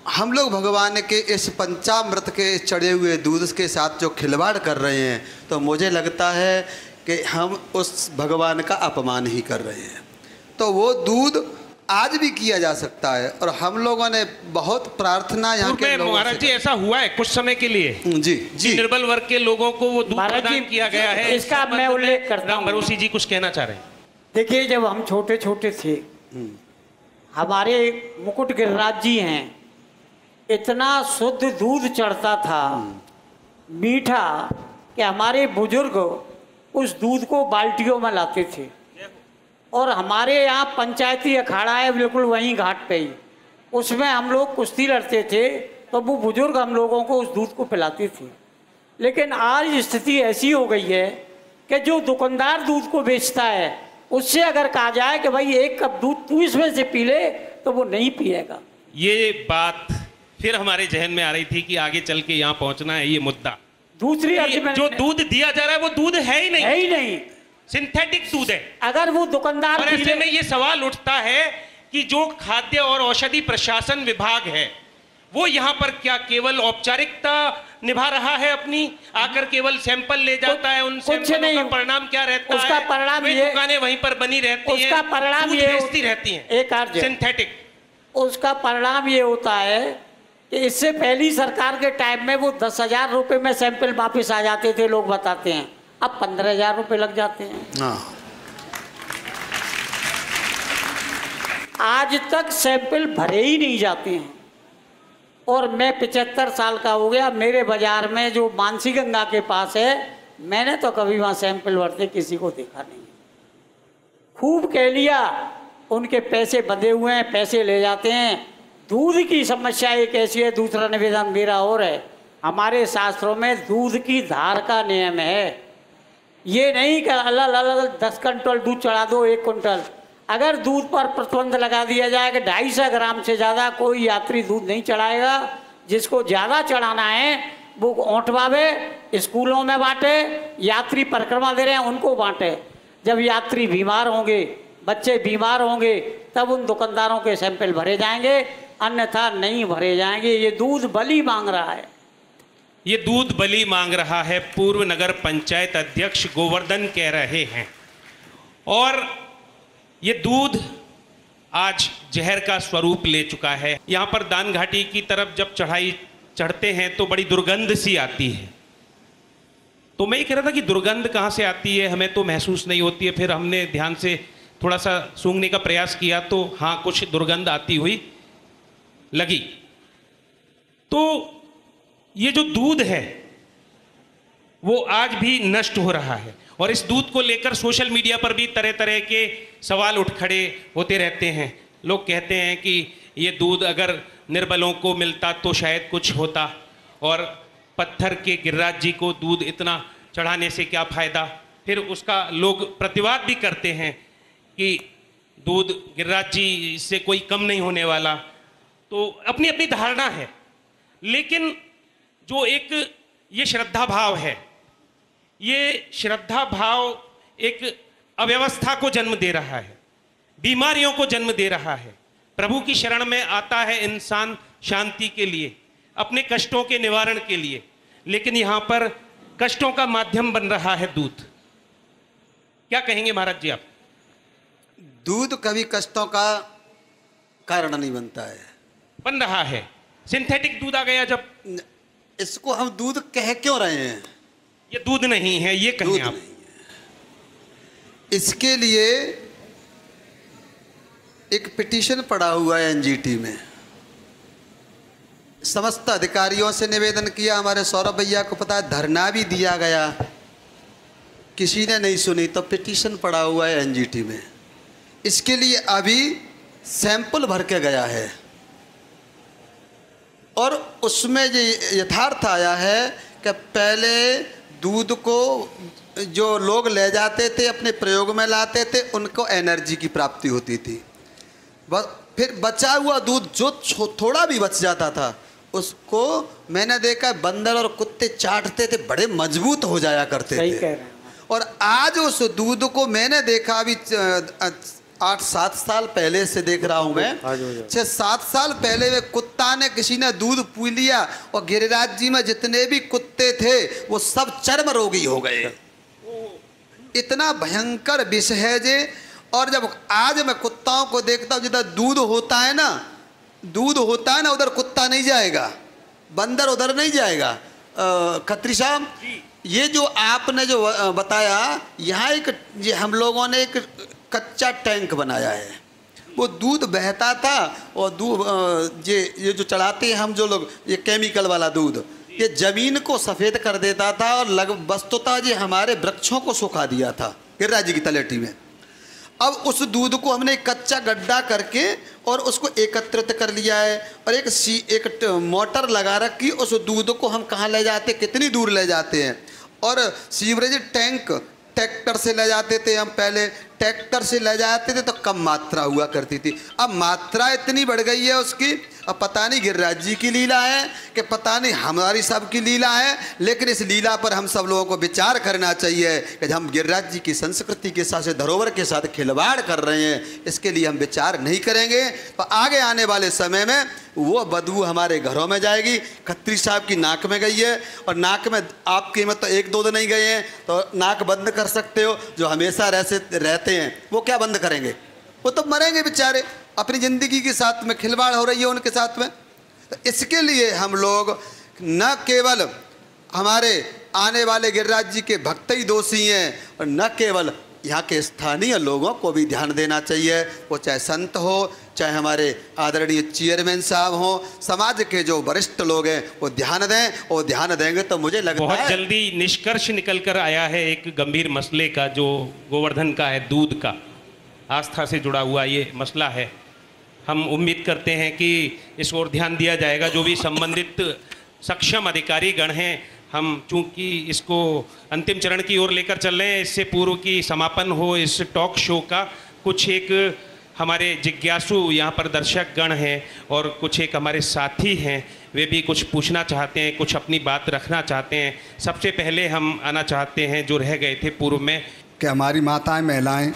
हम लोग भगवान के इस पंचामृत के चढ़े हुए दूध के साथ जो खिलवाड़ कर रहे हैं, तो मुझे लगता है कि हम उस भगवान का अपमान ही कर रहे हैं। तो वो दूध आज भी किया जा सकता है और हम लोगों ने बहुत प्रार्थना यहाँ के लोगों महाराज जी ऐसा हुआ है कुछ समय के लिए जी जी निर्बल वर्ग के लोगों को वो दूध महाराज प्रदान जी, किया गया है। इसका मैं उल्लेख करता हूं। भरोसी जी कुछ कहना चाह रहे हैं। देखिए, जब हम छोटे छोटे थे, हमारे मुकुट गिरिराज जी हैं, इतना शुद्ध दूध चढ़ता था, मीठा, कि हमारे बुजुर्ग उस दूध को बाल्टियों में लाते थे। और हमारे यहाँ पंचायती अखाड़ा है बिल्कुल वहीं घाट पे ही, उसमें हम लोग कुश्ती लड़ते थे, तो वो बुजुर्ग हम लोगों को उस दूध को पिलाते थे। लेकिन आज स्थिति ऐसी हो गई है कि जो दुकानदार दूध को बेचता है उससे अगर कहा जाए कि भाई एक कप दूध तू इसमें से पी ले, तो वो नहीं पिएगा। ये बात फिर हमारे जहन में आ रही थी कि आगे चल के यहाँ पहुंचना है ये मुद्दा। दूसरी जो दूध दिया जा रहा है वो दूध है ही नहीं, सिंथेटिक दूध है। अगर वो दुकानदार और ऐसे में ये सवाल उठता है कि जो खाद्य और औषधि प्रशासन विभाग है वो यहाँ पर क्या केवल औपचारिकता निभा रहा है अपनी, आकर केवल सैंपल ले जाता है, उन सैंपलों का परिणाम क्या रहता है? उसका परिणाम ये, दुकानें वहीं पर बनी रहती हैं, उसका परिणाम ये बेचती रहती हैं, एक सिंथेटिक। उसका परिणाम ये होता है कि इससे पहली सरकार के टाइम में वो 10,000 रुपये में सैंपल वापस आ जाते थे, लोग बताते हैं, अब 15,000 रुपये लग जाते हैं। हाँ। आज तक सैंपल भरे ही नहीं जाते हैं। और मैं 75 साल का हो गया, मेरे बाजार में जो मानसी गंगा के पास है, मैंने तो कभी वहाँ सैंपल भरते किसी को देखा नहीं। खूब कह लिया, उनके पैसे बंधे हुए हैं, पैसे ले जाते हैं। दूध की समस्या एक ऐसी है। दूसरा निवेदन मेरा और है, हमारे शास्त्रों में दूध की धार का नियम है। ये नहीं कि अलग 10 क्विंटल दूध चढ़ा दो 1 क्विंटल। अगर दूध पर प्रतिबंध लगा दिया जाए कि 250 ग्राम से ज़्यादा कोई यात्री दूध नहीं चढ़ाएगा, जिसको ज़्यादा चढ़ाना है वो औंठवावे, स्कूलों में बांटे, यात्री परिक्रमा दे रहे हैं उनको बांटे। जब यात्री बीमार होंगे, बच्चे बीमार होंगे, तब उन दुकानदारों के सैंपल भरे जाएंगे, अन्यथा नहीं भरे जाएंगे। ये दूध बलि मांग रहा है, ये दूध बलि मांग रहा है, पूर्व नगर पंचायत अध्यक्ष गोवर्धन कह रहे हैं। और ये दूध आज जहर का स्वरूप ले चुका है। यहाँ पर दान घाटी की तरफ जब चढ़ाई चढ़ते हैं तो बड़ी दुर्गंध सी आती है। तो मैं ये कह रहा था कि दुर्गंध कहाँ से आती है, हमें तो महसूस नहीं होती है। फिर हमने ध्यान से थोड़ा सा सूंघने का प्रयास किया तो हाँ, कुछ दुर्गंध आती हुई लगी। तो ये जो दूध है वो आज भी नष्ट हो रहा है, और इस दूध को लेकर सोशल मीडिया पर भी तरह तरह के सवाल उठ खड़े होते रहते हैं। लोग कहते हैं कि ये दूध अगर निर्बलों को मिलता तो शायद कुछ होता, और पत्थर के गिरिराज जी को दूध इतना चढ़ाने से क्या फ़ायदा। फिर उसका लोग प्रतिवाद भी करते हैं कि दूध गिरिराज जी से कोई कम नहीं होने वाला। तो अपनी अपनी धारणा है, लेकिन जो एक ये श्रद्धा भाव है, ये श्रद्धा भाव एक अव्यवस्था को जन्म दे रहा है, बीमारियों को जन्म दे रहा है। प्रभु की शरण में आता है इंसान शांति के लिए, अपने कष्टों के निवारण के लिए, लेकिन यहाँ पर कष्टों का माध्यम बन रहा है दूध। क्या कहेंगे महाराज जी आप? दूध कभी कष्टों का कारण नहीं बनता है, बन रहा है। सिंथेटिक दूध आ गया जब, इसको हम दूध कह क्यों रहे हैं? ये दूध नहीं है, ये कहें आप। इसके लिए एक पिटीशन पड़ा हुआ है एनजीटी में। समस्त अधिकारियों से निवेदन किया, हमारे सौरभ भैया को पता है, धरना भी दिया गया, किसी ने नहीं सुनी, तो पिटीशन पड़ा हुआ है एनजीटी में। इसके लिए अभी सैंपल भर के गया है, और उसमें ये यथार्थ आया है कि पहले दूध को जो लोग ले जाते थे, अपने प्रयोग में लाते थे, उनको एनर्जी की प्राप्ति होती थी। फिर बचा हुआ दूध जो थोड़ा भी बच जाता था, उसको मैंने देखा बंदर और कुत्ते चाटते थे, बड़े मजबूत हो जाया करते थे। और आज उस दूध को मैंने देखा, अभी 8-7 साल पहले से देख रहा हूँ मैं, 6-7 साल पहले वे कुत्ता ने, किसी ने दूध पी लिया, और गिरिराज जी में जितने भी कुत्ते थे वो सब चर्म रोगी हो गए। इतना भयंकर विष है जे। और जब आज मैं कुत्ताओं को देखता हूँ, जिधर दूध होता है ना, उधर कुत्ता नहीं जाएगा, बंदर उधर नहीं जाएगा। खत्री साहब, ये जो आपने जो बताया, यहाँ ये हम लोगों ने एक कच्चा टैंक बनाया है, वो दूध बहता था, और ये जो चढ़ाते हैं हम जो लोग, ये केमिकल वाला दूध, ये जमीन को सफ़ेद कर देता था, और वस्तुतः जी हमारे वृक्षों को सुखा दिया था गिरिराज जी की तलेटी में। अब उस दूध को हमने एक कच्चा गड्ढा करके और उसको एकत्रित कर लिया है, और एक मोटर लगा रखी, उस दूध को हम कहाँ ले जाते, कितनी दूर ले जाते हैं। और सीवरेज टैंक ट्रैक्टर से ले जाते थे हम, पहले ट्रैक्टर से ले जाते थे तो कम मात्रा हुआ करती थी, अब मात्रा इतनी बढ़ गई है उसकी। अब पता नहीं गिरिराज जी की लीला है कि पता नहीं हमारी सब की लीला है, लेकिन इस लीला पर हम सब लोगों को विचार करना चाहिए कि हम गिरिराज जी की संस्कृति के साथ, धरोहर के साथ खिलवाड़ कर रहे हैं। इसके लिए हम विचार नहीं करेंगे तो आगे आने वाले समय में वो बदबू हमारे घरों में जाएगी। खत्री साहब की नाक में गई है, और नाक में आपकी मत तो 1-2 दिन नहीं गए हैं, तो नाक बंद कर सकते हो। जो हमेशा रहते हैं वो क्या बंद करेंगे, वो तो मरेंगे बेचारे, अपनी ज़िंदगी के साथ में खिलवाड़ हो रही है उनके साथ में। तो इसके लिए हम लोग न केवल हमारे आने वाले गिरिराज जी के भक्त ही दोषी हैं, और न केवल यहाँ के स्थानीय लोगों को भी ध्यान देना चाहिए, वो चाहे संत हो, चाहे हमारे आदरणीय चेयरमैन साहब हो, समाज के जो वरिष्ठ लोग हैं वो ध्यान दें, और ध्यान देंगे तो मुझे लगता है बहुत जल्दी निष्कर्ष निकल कर आया है एक गंभीर मसले का, जो गोवर्धन का है, दूध का, आस्था से जुड़ा हुआ ये मसला है। हम उम्मीद करते हैं कि इस ओर ध्यान दिया जाएगा। जो भी संबंधित सक्षम अधिकारी गण हैं, हम चूंकि इसको अंतिम चरण की ओर लेकर चल रहे हैं, इससे पूर्व की समापन हो इस टॉक शो का, कुछ एक हमारे जिज्ञासु यहाँ पर दर्शक गण हैं और कुछ एक हमारे साथी हैं, वे भी कुछ पूछना चाहते हैं, कुछ अपनी बात रखना चाहते हैं। सबसे पहले हम आना चाहते हैं जो रह गए थे पूर्व में, कि हमारी माताएं, महिलाएं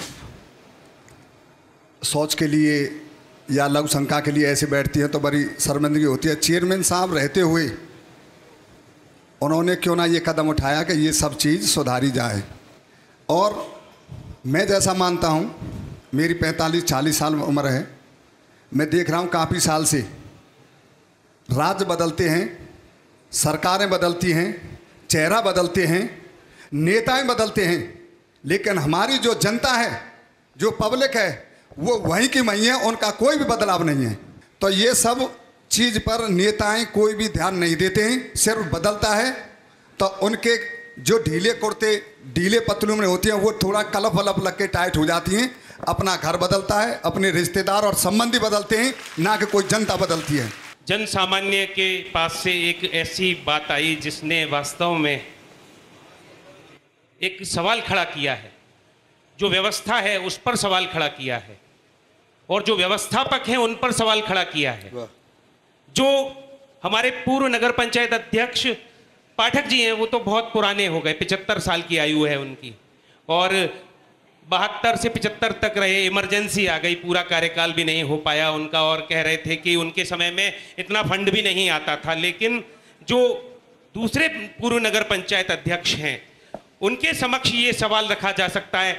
शौच के लिए या लघु शंका के लिए ऐसे बैठती हैं तो बड़ी शर्मिंदगी होती है। चेयरमैन साहब रहते हुए उन्होंने क्यों ना ये कदम उठाया कि ये सब चीज़ सुधारी जाए। और मैं जैसा मानता हूँ, मेरी 45-40 साल उम्र है, मैं देख रहा हूँ काफ़ी साल से राज्य बदलते हैं, सरकारें बदलती हैं, चेहरा बदलते हैं, नेताएं बदलते हैं, लेकिन हमारी जो जनता है, जो पब्लिक है, वो वहीं की वहीं है, उनका कोई भी बदलाव नहीं है। तो ये सब चीज़ पर नेताएं कोई भी ध्यान नहीं देते हैं, सिर्फ बदलता है तो उनके जो ढीले कुर्ते, ढीले पतलून में होती हैं, वो थोड़ा कलफ वलफ लग के टाइट हो जाती हैं। अपना घर बदलता है, अपने रिश्तेदार और संबंधी बदलते हैं, ना कि कोई जनता बदलती है। जन सामान्य के पास से एक ऐसी बात आई जिसने वास्तव में एक सवाल खड़ा किया है, जो व्यवस्था है उस पर सवाल खड़ा किया है, और जो व्यवस्थापक हैं उन पर सवाल खड़ा किया है। जो हमारे पूर्व नगर पंचायत अध्यक्ष पाठक जी हैं, वो तो बहुत पुराने हो गए, 75 साल की आयु है उनकी, और 72 से 75 तक रहे, इमरजेंसी आ गई, पूरा कार्यकाल भी नहीं हो पाया उनका, और कह रहे थे कि उनके समय में इतना फंड भी नहीं आता था। लेकिन जो दूसरे पूर्व नगर पंचायत अध्यक्ष हैं, उनके समक्ष ये सवाल रखा जा सकता है,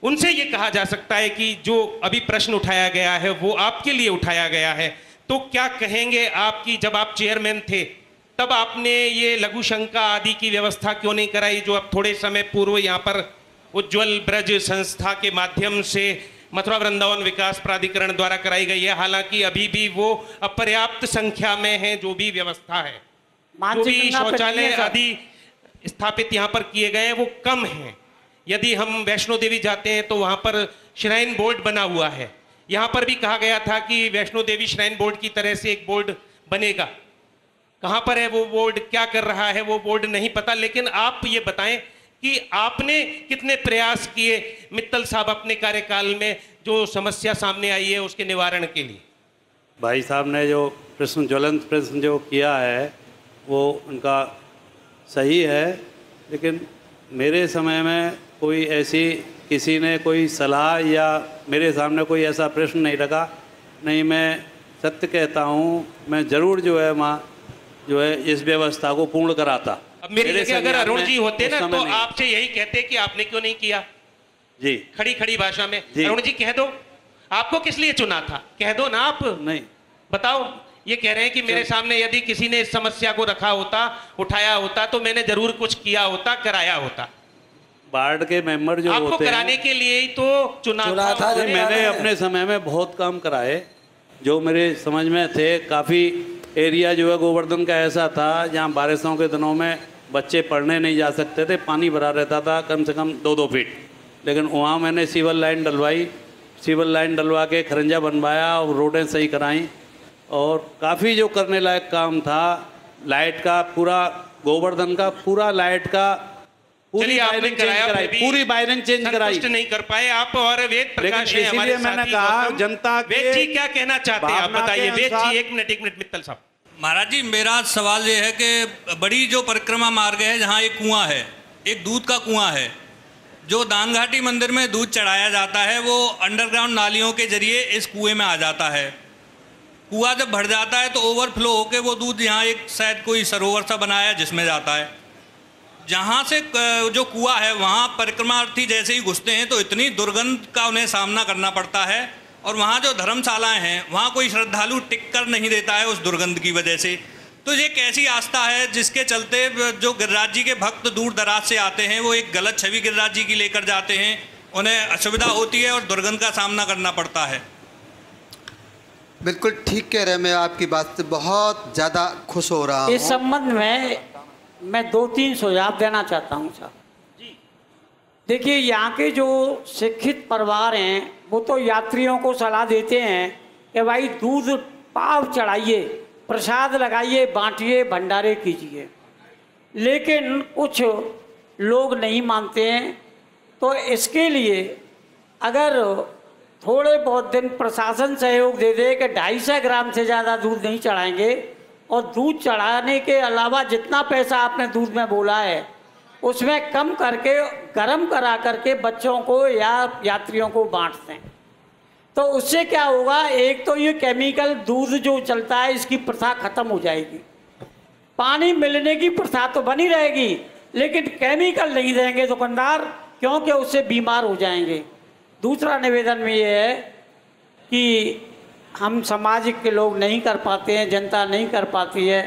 उनसे ये कहा जा सकता है कि जो अभी प्रश्न उठाया गया है वो आपके लिए उठाया गया है, तो क्या कहेंगे आप कि जब आप चेयरमैन थे तब आपने ये लघु शंका आदि की व्यवस्था क्यों नहीं कराई, जो अब थोड़े समय पूर्व यहाँ पर उज्ज्वल ब्रज संस्था के माध्यम से मथुरा वृंदावन विकास प्राधिकरण द्वारा कराई गई है। हालांकि अभी भी वो अपर्याप्त संख्या में है, जो भी व्यवस्था है, जो भी शौचालय आदि स्थापित यहाँ पर किए गए हैं वो कम हैं। यदि हम वैष्णो देवी जाते हैं तो वहाँ पर श्राइन बोर्ड बना हुआ है, यहाँ पर भी कहा गया था कि वैष्णो देवी श्राइन बोर्ड की तरह से एक बोर्ड बनेगा। कहाँ पर है वो बोर्ड, क्या कर रहा है वो बोर्ड, नहीं पता। लेकिन आप ये बताएं कि आपने कितने प्रयास किए मित्तल साहब अपने कार्यकाल में, जो समस्या सामने आई है उसके निवारण के लिए। भाई साहब ने जो प्रश्न, ज्वलंत प्रश्न जो किया है वो उनका सही है, लेकिन मेरे समय में कोई ऐसी किसी ने कोई सलाह या मेरे सामने कोई ऐसा प्रश्न नहीं रखा। नहीं, मैं सत्य कहता हूँ, मैं ज़रूर जो है वहाँ जो है इस व्यवस्था को पूर्ण कराता। अब मेरी जगह अगर अरुण जी होते ना तो आपसे यही कहते कि आपने क्यों नहीं किया। जी, खड़ी खड़ी भाषा में अरुण जी कह दो, आपको किस लिए चुना था, कह दो ना आप। नहीं बताओ, ये कह रहे हैं कि मेरे सामने यदि किसी ने इस समस्या को रखा होता, उठाया होता, तो मैंने जरूर कुछ किया होता, कराया होता। वार्ड के मेंबर जो आपको होते हैं, कराने के लिए ही तो चुना था। मैंने अपने समय में बहुत काम कराए जो मेरे समझ में थे। काफ़ी एरिया जो है गोवर्धन का ऐसा था जहाँ बारिशों के दिनों में बच्चे पढ़ने नहीं जा सकते थे, पानी भरा रहता था कम से कम 2-2 फीट। लेकिन वहाँ मैंने सिविल लाइन डलवाई, सिविल लाइन डलवा के खरंजा बनवाया और रोडें सही कराई, और काफ़ी जो करने लायक काम था। लाइट का पूरा गोवर्धन का पूरा लाइट का पूरी वायरिंग चेंज कराई, नहीं कर पाए आप। और वेद प्रकाश है हमारे साथी, मैंने कहा जनता वेद जी क्या कहना चाहते हैं आप बताइए। वेद जी एक मिनट मित्तल साहब। महाराज जी, मेरा सवाल ये है कि बड़ी जो परिक्रमा मार्ग है जहाँ एक कुआं है, एक दूध का कुआं है, जो दानघाटी मंदिर में दूध चढ़ाया जाता है वो अंडरग्राउंड नालियों के जरिए इस कुएं में आ जाता है। कुआं जब भर जाता है तो ओवरफ्लो होकर वो दूध यहाँ एक शायद कोई सरोवर सा बनाया है जिसमें जाता है। जहाँ से जो कुआं है वहाँ परिक्रमार्थी जैसे ही घुसते हैं तो इतनी दुर्गंध का उन्हें सामना करना पड़ता है, और वहाँ जो धर्मशालाएं हैं वहाँ कोई श्रद्धालु टिक कर नहीं देता है उस दुर्गंध की वजह से। तो ये कैसी आस्था है जिसके चलते जो गिरिराज जी के भक्त दूर दराज से आते हैं वो एक गलत छवि गिरिराज जी की लेकर जाते हैं, उन्हें असुविधा होती है और दुर्गंध का सामना करना पड़ता है। बिल्कुल ठीक कह रहे हैं, मैं आपकी बात से बहुत ज़्यादा खुश हो रहा हूँ। इस संबंध में मैं 2-3 सुझाव देना चाहता हूँ साहब। देखिए, यहाँ के जो शिक्षित परिवार हैं वो तो यात्रियों को सलाह देते हैं कि भाई दूध पाव चढ़ाइए, प्रसाद लगाइए, बांटिए, भंडारे कीजिए, लेकिन कुछ लोग नहीं मानते हैं। तो इसके लिए अगर थोड़े बहुत दिन प्रशासन सहयोग दे दे कि 250 ग्राम से ज़्यादा दूध नहीं चढ़ाएंगे, और दूध चढ़ाने के अलावा जितना पैसा आपने दूध में बोला है उसमें कम करके गर्म करा करके बच्चों को या यात्रियों को बांटते हैं, तो उससे क्या होगा, एक तो ये केमिकल दूध जो चलता है इसकी प्रथा खत्म हो जाएगी। पानी मिलने की प्रथा तो बनी रहेगी, लेकिन केमिकल नहीं देंगे दुकानदार, क्योंकि उससे बीमार हो जाएंगे। दूसरा निवेदन में ये है कि हम समाज के लोग नहीं कर पाते हैं, जनता नहीं कर पाती है,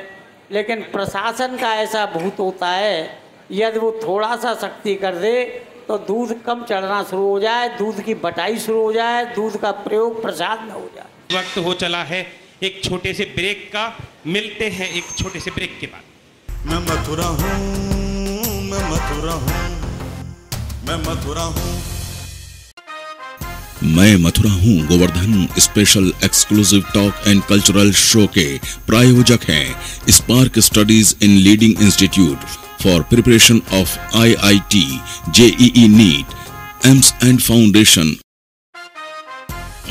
लेकिन प्रशासन का ऐसा भूत होता है यदि वो थोड़ा सा सख्ती कर दे तो दूध कम चढ़ना शुरू हो जाए, दूध की बटाई शुरू हो जाए, दूध का प्रयोग प्रसाद में हो जाए। वक्त हो चला है एक छोटे से ब्रेक का, मिलते हैं एक छोटे से ब्रेक के बाद। मैं मथुरा हूँ, मैं मथुरा हूँ, मैं मथुरा हूँ। मैं मथुरा हूँ Govardhan special exclusive talk and cultural show के प्रायोजक हैं Spark Studies in leading institute for preparation of IIT, JEE NEET, AIIMS and foundation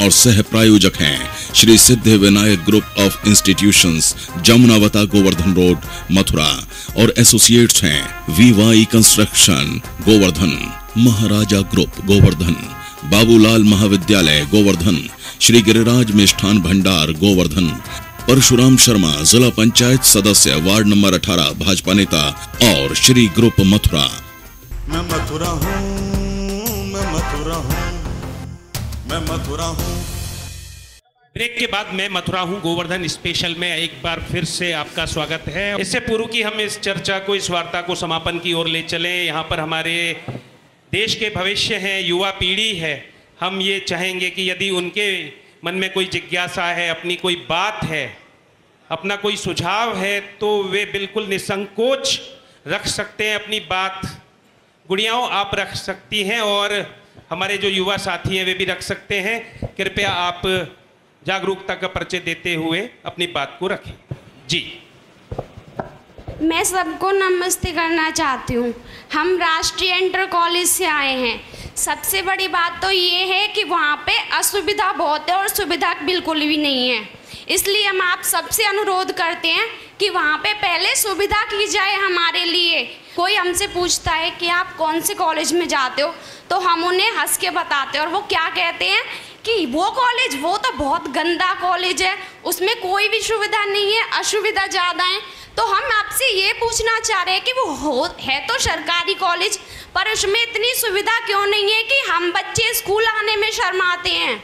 और सह प्रायोजक हैं Shri Siddh Vinayak group of institutions, Jamunavata, Govardhan road, Mathura और एसोसिएट्स हैं VY construction Govardhan, Maharaja group Govardhan, Babulal महाविद्यालय गोवर्धन, श्री गिरिराज मिष्ठान भंडार गोवर्धन, परशुराम शर्मा जिला पंचायत सदस्य वार्ड नंबर 18 भाजपा नेता और श्री ग्रुप मथुरा। मैं मथुरा हूँ, मैं मथुरा हूँ, मैं मथुरा हूँ। ब्रेक के बाद मैं मथुरा हूँ गोवर्धन स्पेशल में एक बार फिर से आपका स्वागत है। इससे पूर्व की हम इस चर्चा को, इस वार्ता को समापन की ओर ले चलें। यहाँ पर हमारे देश के भविष्य हैं, युवा पीढ़ी है। हम ये चाहेंगे कि यदि उनके मन में कोई जिज्ञासा है, अपनी कोई बात है, अपना कोई सुझाव है, तो वे बिल्कुल निसंकोच रख सकते हैं अपनी बात। गुड़ियाओं आप रख सकती हैं और हमारे जो युवा साथी हैं वे भी रख सकते हैं। कृपया आप जागरूकता का परिचय देते हुए अपनी बात को रखें। जी, मैं सबको नमस्ते करना चाहती हूँ। हम राष्ट्रीय इंटर कॉलेज से आए हैं। सबसे बड़ी बात तो ये है कि वहाँ पे असुविधा बहुत है और सुविधा बिल्कुल भी नहीं है। इसलिए हम आप सबसे अनुरोध करते हैं कि वहाँ पे पहले सुविधा की जाए हमारे लिए। कोई हमसे पूछता है कि आप कौन से कॉलेज में जाते हो, तो हम उन्हें हंस के बताते हैं और वो क्या कहते हैं कि वो कॉलेज, वो तो बहुत गंदा कॉलेज है, उसमें कोई भी सुविधा नहीं है, असुविधा ज़्यादा है। तो हम आपसे ये पूछना चाह रहे हैं कि वो है तो सरकारी कॉलेज, पर उसमें इतनी सुविधा क्यों नहीं है कि हम बच्चे स्कूल आने में शर्माते हैं।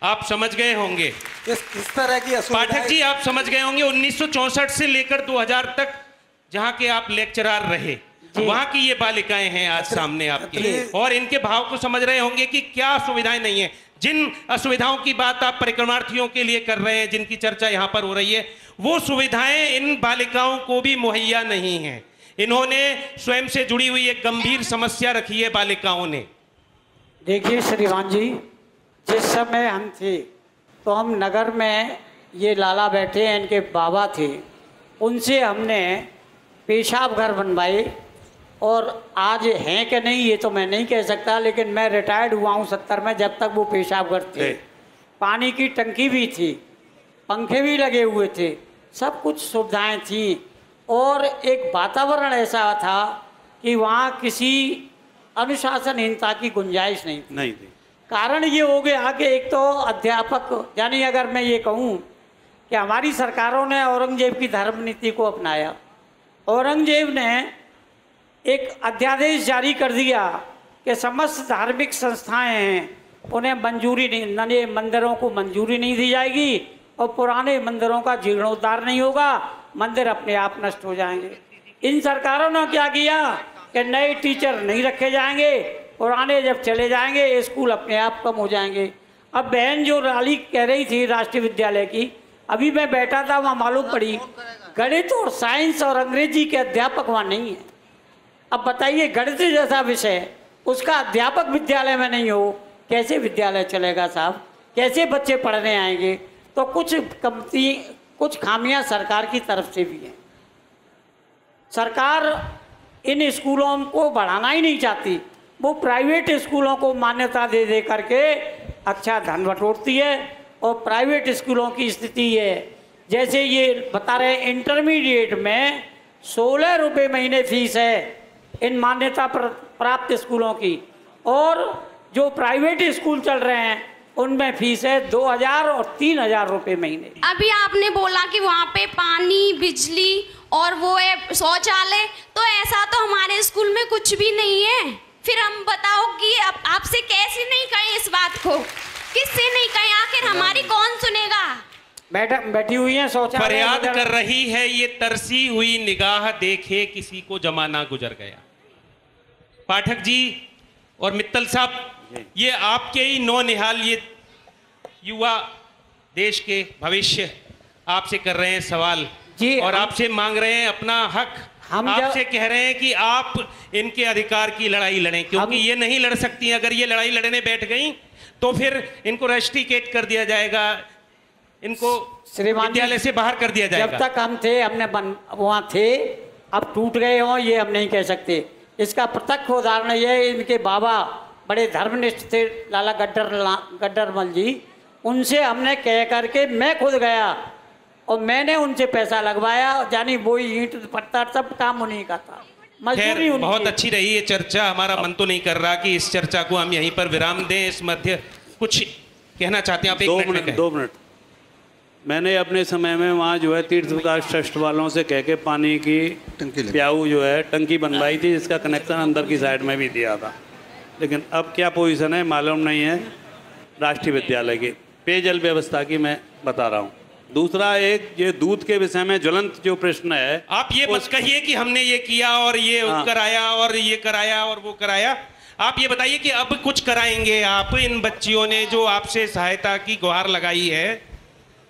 आप समझ गए होंगे इस तरह की पाठक जी, आप समझ गए होंगे 1964 से लेकर 2000 तक जहाँ के आप लेक्चरार रहे, वहाँ की ये बालिकाएं हैं आज सामने आपके, और इनके भाव को समझ रहे होंगे कि क्या सुविधाएं नहीं है। जिन असुविधाओं की बात आप परिक्रमार्थियों के लिए कर रहे हैं, जिनकी चर्चा यहाँ पर हो रही है, वो सुविधाएं इन बालिकाओं को भी मुहैया नहीं है। इन्होंने स्वयं से जुड़ी हुई एक गंभीर समस्या रखी है बालिकाओं ने। देखिए श्रीमान जी, जिस समय हम थे तो हम नगर में, ये लाला बैठे हैं, इनके बाबा थे, उनसे हमने पेशाब घर बनवाए। और आज हैं कि नहीं ये तो मैं नहीं कह सकता, लेकिन मैं रिटायर्ड हुआ हूँ 70 में, जब तक वो पेशाब घर थे। पानी की टंकी भी थी, पंखे भी लगे हुए थे, सब कुछ सुविधाएं थी और एक वातावरण ऐसा था कि वहाँ किसी अनुशासनहीनता की गुंजाइश नहीं थी। कारण ये हो गया कि एक तो अध्यापक, यानी अगर मैं ये कहूँ कि हमारी सरकारों ने औरंगजेब की धर्म नीति को अपनाया। औरंगजेब ने एक अध्यादेश जारी कर दिया कि समस्त धार्मिक संस्थाएं हैं उन्हें मंजूरी नहीं, नए मंदिरों को मंजूरी नहीं दी जाएगी और पुराने मंदिरों का जीर्णोद्धार नहीं होगा, मंदिर अपने आप नष्ट हो जाएंगे। इन सरकारों ने क्या किया कि नए टीचर नहीं रखे जाएंगे, पुराने जब चले जाएंगे स्कूल अपने आप कम हो जाएंगे। अब बहन जो रैली कह रही थी राष्ट्रीय विद्यालय की, अभी मैं बैठा था वहाँ मालूम पड़ी गणित और साइंस और अंग्रेजी के अध्यापक वहाँ नहीं है। अब बताइए, गणित जैसा विषय उसका अध्यापक विद्यालय में नहीं हो, कैसे विद्यालय चलेगा साहब, कैसे बच्चे पढ़ने आएंगे? तो कुछ खामियां सरकार की तरफ से भी हैं। सरकार इन स्कूलों को बढ़ाना ही नहीं चाहती, वो प्राइवेट स्कूलों को मान्यता दे दे करके अच्छा धन बटोरती है। और प्राइवेट स्कूलों की स्थिति है, जैसे ये बता रहे हैं इंटरमीडिएट में 16 रुपये महीने फीस है इन मान्यता प्राप्त स्कूलों की, और जो प्राइवेट स्कूल चल रहे हैं उनमें फीस है 2000 और 3000 रुपये महीने। अभी आपने बोला कि वहाँ पे पानी, बिजली और वो है शौचालय, तो ऐसा तो हमारे स्कूल में कुछ भी नहीं है। फिर हम बताओ कि अब आपसे कैसे नहीं कहें इस बात को, किससे नहीं कहें, आखिर हमारी कौन सुनेगा? बैठी हुई है फरियाद कर रही है ये तरसी हुई निगाह, देखे किसी को जमाना गुजर गया। पाठक जी और मित्तल साहब, ये आपके ही नौनिहाल ये युवा देश के भविष्य आपसे कर रहे हैं सवाल जी, और आपसे मांग रहे हैं अपना हक। हम आपसे कह रहे हैं कि आप इनके अधिकार की लड़ाई लड़ें, क्योंकि ये नहीं लड़ सकती। अगर ये लड़ाई लड़ने बैठ गई तो फिर इनको रस्टिकेट कर दिया जाएगा, इनको विद्यालय से बाहर कर दिया जाएगा। जब तक हम थे, हमने वहाँ थे, अब टूट गए हों ये हम नहीं कह सकते। इसका प्रत्यक्ष उदाहरण ये है, इनके बाबा बड़े धर्मनिष्ठ थे, लाला गड्डरमल जी, उनसे हमने कह करके मैं खुद गया और मैंने उनसे पैसा लगवाया, यानी वो ईंट पत्थर सब काम उन्हीं का था। खैर, बहुत अच्छी रही ये चर्चा। हमारा मन तो नहीं कर रहा कि इस चर्चा को हम यहीं पर विराम दें। इस मध्य कुछ कहना चाहते हैं आप? 2 मिनट। मैंने अपने समय में वहाँ जो है तीर्थ विकास ट्रस्ट वालों से कह के पानी की प्याऊ जो है टंकी बनवाई थी, जिसका कनेक्शन अंदर की साइड में भी दिया था। लेकिन अब क्या पोजीशन है मालूम नहीं है राष्ट्रीय विद्यालय की पेयजल व्यवस्था की, मैं बता रहा हूँ। दूसरा, एक ये दूध के विषय में ज्वलंत जो प्रश्न है, आप ये मत कहिए कि हमने ये किया और ये कराया और ये कराया और वो कराया। आप ये बताइए कि अब कुछ कराएंगे आप? इन बच्चियों ने जो आपसे सहायता की गुहार लगाई है,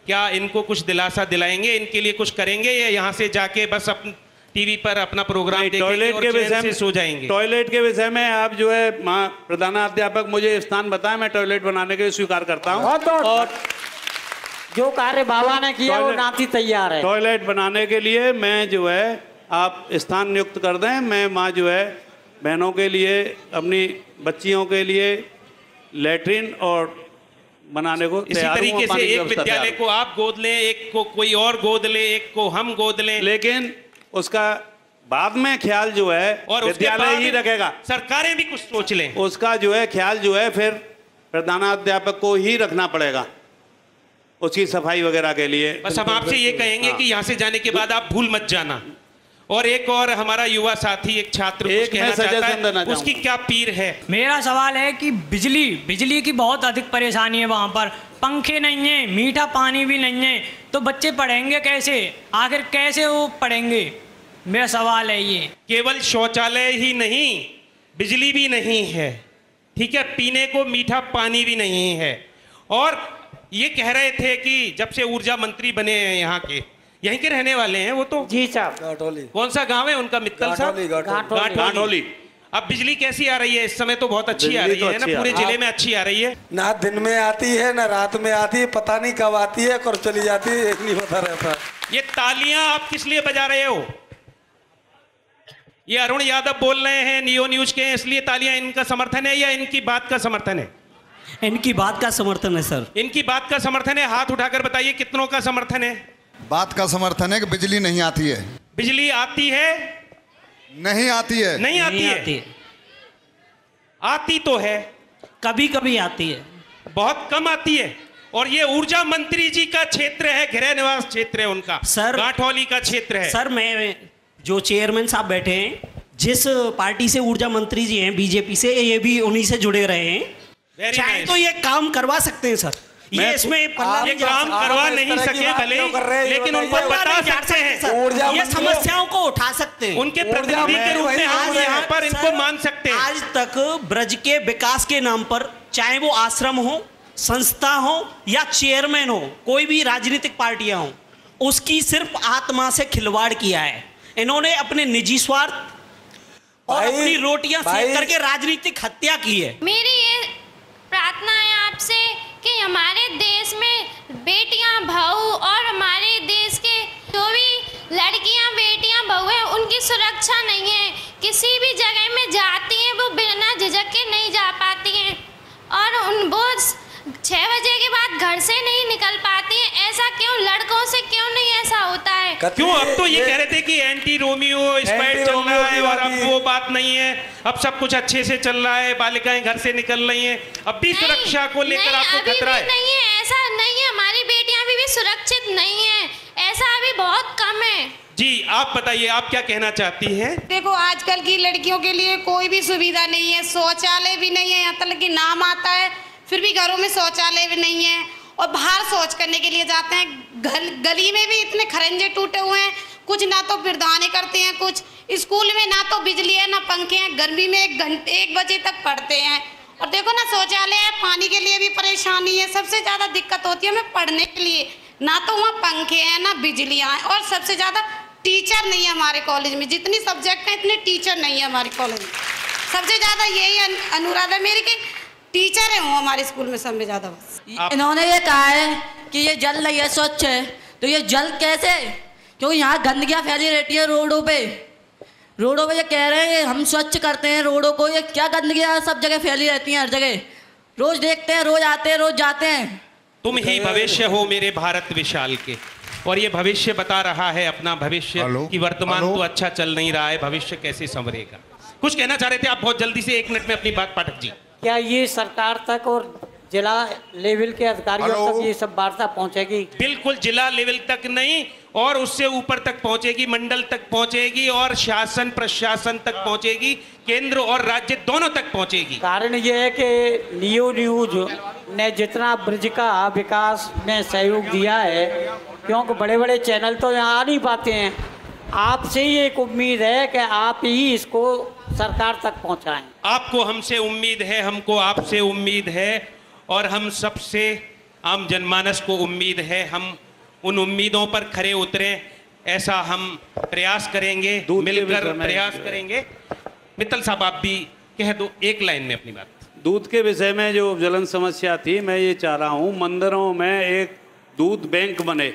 क्या इनको कुछ दिलासा दिलाएंगे? इनके लिए कुछ करेंगे या यहाँ से जाके बस अपने टीवी पर अपना प्रोग्राम टॉयलेट के विषय में सो जाएंगे? टॉयलेट के विषय में आप जो है प्रधानाध्यापक मुझे स्थान बताएं, मैं टॉयलेट बनाने के लिए स्वीकार करता हूँ। और जो कार्य बाबा ने किया वो नाती तैयार है। टॉयलेट बनाने के लिए मैं जो है आप स्थान नियुक्त कर दें, मैं वहाँ जो है बहनों के लिए, अपनी बच्चियों के लिए लैट्रिन और बनाने को इसी तरीके से एक विद्यालय को आप गोद लें, एक को कोई और गोद ले, एक को हम गोद लें, लेकिन उसका बाद में ख्याल जो है और विद्यालय ही रखेगा। सरकारें भी कुछ सोच लें, उसका जो है ख्याल जो है फिर प्रधानाध्यापक को ही रखना पड़ेगा उसकी सफाई वगैरह के लिए। बस हम आपसे ये कहेंगे कि यहाँ से जाने के बाद आप भूल मत जाना। और एक और हमारा युवा साथी, एक छात्र कुछ कहना चाहता है, उसकी क्या पीर है? मेरा सवाल है कि बिजली की बहुत अधिक परेशानी है वहाँ पर। पंखे नहीं है, मीठा पानी भी नहीं है, तो बच्चे पढ़ेंगे कैसे? आखिर कैसे वो पढ़ेंगे? मेरा सवाल है ये। केवल शौचालय ही नहीं, बिजली भी नहीं है, ठीक है, पीने को मीठा पानी भी नहीं है। और ये कह रहे थे कि जब से ऊर्जा मंत्री बने हैं यहाँ के, यहीं के रहने वाले हैं वो तो। जी साहब। गाठोली। कौन सा गांव है उनका? मित्तल साहब। गाठोली। अब बिजली कैसी आ रही है इस समय? तो बहुत अच्छी आ रही है ना, पूरे जिले में अच्छी आ रही है ना। दिन में आती है ना रात में आती है, पता नहीं कब आती है और चली जाती है, एक नहीं पता रहता। ये तालियां आप किस लिए बजा रहे हो? ये अरुण यादव बोल रहे हैं, नियो न्यूज के, इसलिए तालियां इनका समर्थन है या इनकी बात का समर्थन है? इनकी बात का समर्थन है सर। इनकी बात का समर्थन है। हाथ उठाकर बताइए कितनों का समर्थन है? बात का समर्थन है कि बिजली नहीं आती है। बिजली आती है? नहीं आती है। नहीं आती है। आती तो है, कभी कभी आती है, बहुत कम आती है। और ये ऊर्जा मंत्री जी का क्षेत्र है, गृह निवास क्षेत्र है उनका, सर गाठौली का क्षेत्र है। सर मैं जो चेयरमैन साहब बैठे हैं, जिस पार्टी से ऊर्जा मंत्री जी हैं, बीजेपी से, ये भी उन्हीं से जुड़े रहे हैं। चाहे तो ये काम करवा सकते हैं सर। ये इसमें ये काम करवा नहीं सके भले, लेकिन उनको बता सकते हैं, ये समस्याओं को उठा सकते हैं, उनके प्रतिनिधि के रूप में हम यहाँ पर इनको मान सकते हैं। आज तक ब्रज के विकास के नाम पर, चाहे वो आश्रम हो, संस्था हो या चेयरमैन हो, कोई भी राजनीतिक पार्टियां हो, उसकी सिर्फ आत्मा से खिलवाड़ किया है। इन्होंने अपने निजी स्वार्थ और अपनी रोटियां सेक करके राजनीतिक हत्या की है। मेरी ये प्रार्थना है आपसे कि हमारे देश में बेटियां, बहू और हमारे देश के जो भी लड़कियां, बेटियां, बहू हैं, उनकी सुरक्षा नहीं है। किसी भी जगह में जाती हैं वो बिना झिझक के नहीं जा पाती हैं और वो 6 बजे के बाद घर से नहीं निकल पाती हैं। ऐसा क्यों? लड़कों से क्यों नहीं ऐसा होता है? क्यों? अब तो ये कह रहे थे कि एंटी रोमियो स्पाइट चल रहा है और अब वो बात नहीं है, अब सब कुछ अच्छे से चल रहा है, बालिकाएं घर से निकल रही हैं। अब भी सुरक्षा को लेकर आपको खतरा है? नहीं है, ऐसा नहीं है। हमारी बेटियां भी सुरक्षित नहीं है, ऐसा अभी बहुत कम है। जी आप बताइए, आप क्या कहना चाहती हैं? देखो, आजकल की लड़कियों के लिए कोई भी सुविधा नहीं है, शौचालय भी नहीं है, यहाँ तक कि नाम आता है फिर भी घरों में शौचालय भी नहीं है। और बाहर शौच करने के लिए जाते हैं, गली में भी इतने खरंजे टूटे हुए हैं, कुछ ना तो प्रदान करते हैं, कुछ स्कूल में ना तो बिजली है ना पंखे हैं, गर्मी में 1 बजे तक पढ़ते हैं। और देखो ना शौचालय है, पानी के लिए भी परेशानी है। सबसे ज़्यादा दिक्कत होती है हमें पढ़ने के लिए, ना तो वहाँ पंखे हैं ना बिजलियाँ हैं, और सबसे ज़्यादा टीचर नहीं है हमारे कॉलेज में। जितनी सब्जेक्ट हैं इतने टीचर नहीं है हमारे कॉलेज में। सबसे ज़्यादा यही अनुराधा मेरी कि टीचर है वो हमारे स्कूल में सब में ज़्यादा। बस इन्होंने ये कहा है कि ये जल नहीं है, स्वच्छ है, तो ये जल कैसे? क्योंकि यहाँ गंदगियाँ फैली रहती है रोडों पे ये कह रहे हैं हम स्वच्छ करते हैं रोडों को, ये क्या गंदगियाँ सब जगह फैली रहती हैं, हर जगह रोज देखते हैं, रोज आते हैं, रोज जाते हैं। तुम ही भविष्य हो मेरे भारत विशाल के, और ये भविष्य बता रहा है अपना भविष्य कि वर्तमान तो अच्छा चल नहीं रहा है, भविष्य कैसे संवरेगा। कुछ कहना चाह रहे थे आप बहुत जल्दी से, 1 मिनट में अपनी बात। पाठक जी, क्या ये सरकार तक और जिला लेवल के अधिकारियों तक ये सब वार्ता पहुंचेगी? बिल्कुल, जिला लेवल तक नहीं और उससे ऊपर तक पहुंचेगी, मंडल तक पहुंचेगी और शासन प्रशासन तक पहुंचेगी, केंद्र और राज्य दोनों तक पहुंचेगी। कारण ये है कि नियो न्यूज ने जितना ब्रिज का विकास में सहयोग दिया है, क्योंकि बड़े बड़े चैनल तो यहाँ आ नहीं पाते हैं, आपसे ही एक उम्मीद है कि आप ही इसको सरकार तक पहुँचाएं। आपको हमसे उम्मीद है, हमको आपसे उम्मीद है, और हम सबसे आम जनमानस को उम्मीद है। हम उन उम्मीदों पर खरे उतरें, ऐसा हम प्रयास करेंगे, मिलकर प्रयास करेंगे। मित्तल साहब आप भी कह दो 1 लाइन में अपनी बात। दूध के विषय में जो जलन समस्या थी, मैं ये चाह रहा हूँ मंदिरों में एक दूध बैंक बने,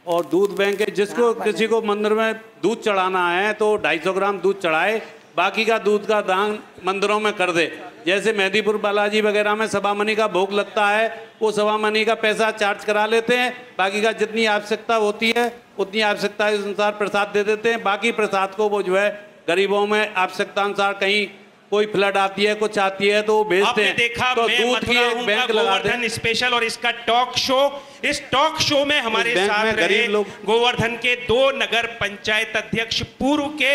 और दूध बैंक है जिसको किसी को मंदिर में दूध चढ़ाना है तो 250 ग्राम दूध चढ़ाए, बाकी का दूध का दान मंदिरों में कर दे। जैसे मेहंदीपुर बालाजी वगैरह में सवा मनी का भोग लगता है, वो सवा मनी का पैसा चार्ज करा लेते हैं, बाकी का जितनी आवश्यकता होती है उतनी आवश्यकता के अनुसार प्रसाद दे देते हैं। बाकी प्रसाद को वो जो है गरीबों में आवश्यकता अनुसार, कहीं कोई फ्लड आती है, कुछ आती है तो भेजते हैं। देखा तो मैं दूध की एक बैंक गोवर्धन स्पेशल और इसका टॉक शो, इस टॉक शो में हमारे साथ रहे गोवर्धन के 2 नगर पंचायत अध्यक्ष पूर्व के,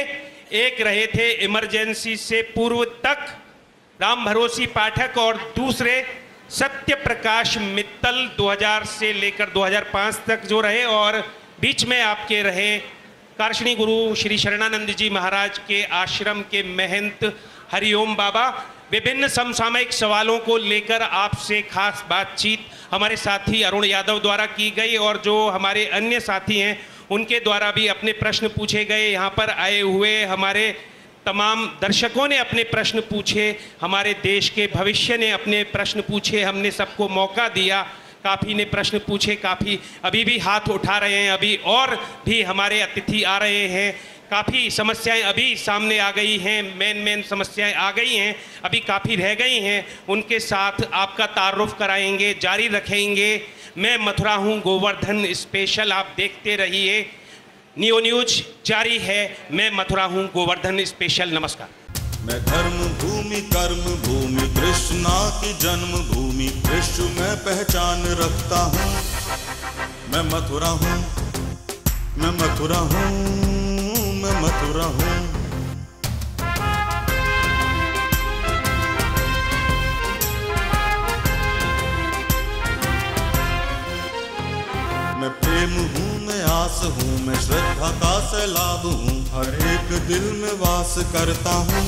एक रहे थे इमरजेंसी से पूर्व तक राम भरोसी पाठक, और दूसरे सत्य प्रकाश मित्तल 2000 से लेकर 2005 तक जो रहे, और बीच में आपके रहे कारशनी गुरु श्री शरणानंद जी महाराज के आश्रम के महंत हरिओम बाबा। विभिन्न समसामयिक सवालों को लेकर आपसे खास बातचीत हमारे साथी अरुण यादव द्वारा की गई, और जो हमारे अन्य साथी हैं उनके द्वारा भी अपने प्रश्न पूछे गए। यहाँ पर आए हुए हमारे तमाम दर्शकों ने अपने प्रश्न पूछे, हमारे देश के भविष्य ने अपने प्रश्न पूछे, हमने सबको मौका दिया। काफ़ी ने प्रश्न पूछे, काफ़ी अभी भी हाथ उठा रहे हैं, अभी और भी हमारे अतिथि आ रहे हैं। काफ़ी समस्याएं अभी सामने आ गई हैं, मेन समस्याएं आ गई हैं, अभी काफ़ी रह गई हैं, उनके साथ आपका तारुफ कराएंगे, जारी रखेंगे। मैं मथुरा हूँ गोवर्धन स्पेशल, आप देखते रहिए, नियो न्यूज जारी है। मैं मथुरा हूँ गोवर्धन स्पेशल। नमस्कार। मैं धर्म भूमि कर्म भूमि कृष्णा की जन्म भूमि विश्व में पहचान रखता हूँ। मैं मथुरा हूँ, मैं मथुरा हूँ, मैं मथुरा हूँ। मैं प्रेम हूँ, मैं आस हूँ, मैं श्रद्धा का सैलाब हूँ, हर एक दिल में वास करता हूँ।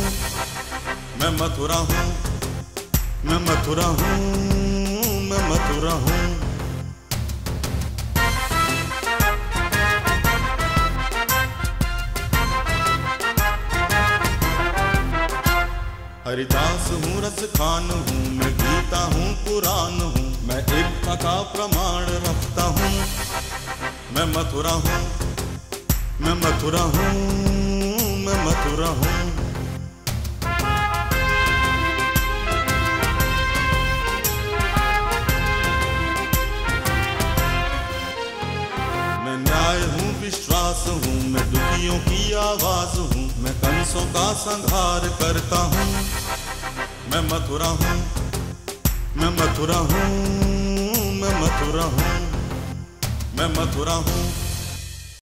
मैं मथुरा हूँ, मैं मथुरा हूँ, मैं मथुरा हूँ। हरिदास हूँ, रस खान हूँ, मैं गीता हूँ, पुराण हूँ, मैं एकता का प्रमाण रखता हूँ। मैं मथुरा हूँ, मैं मथुरा हूँ, मैं मथुरा हूँ। मैं न्याय हूँ, विश्वास हूँ, मैं दुखियों की आवाज हूँ, मैं कंसों का संहार करता हूँ। मैं मथुरा हूँ, मैं मथुरा हूँ, मैं मथुरा हूँ, मैं मथुरा हूँ।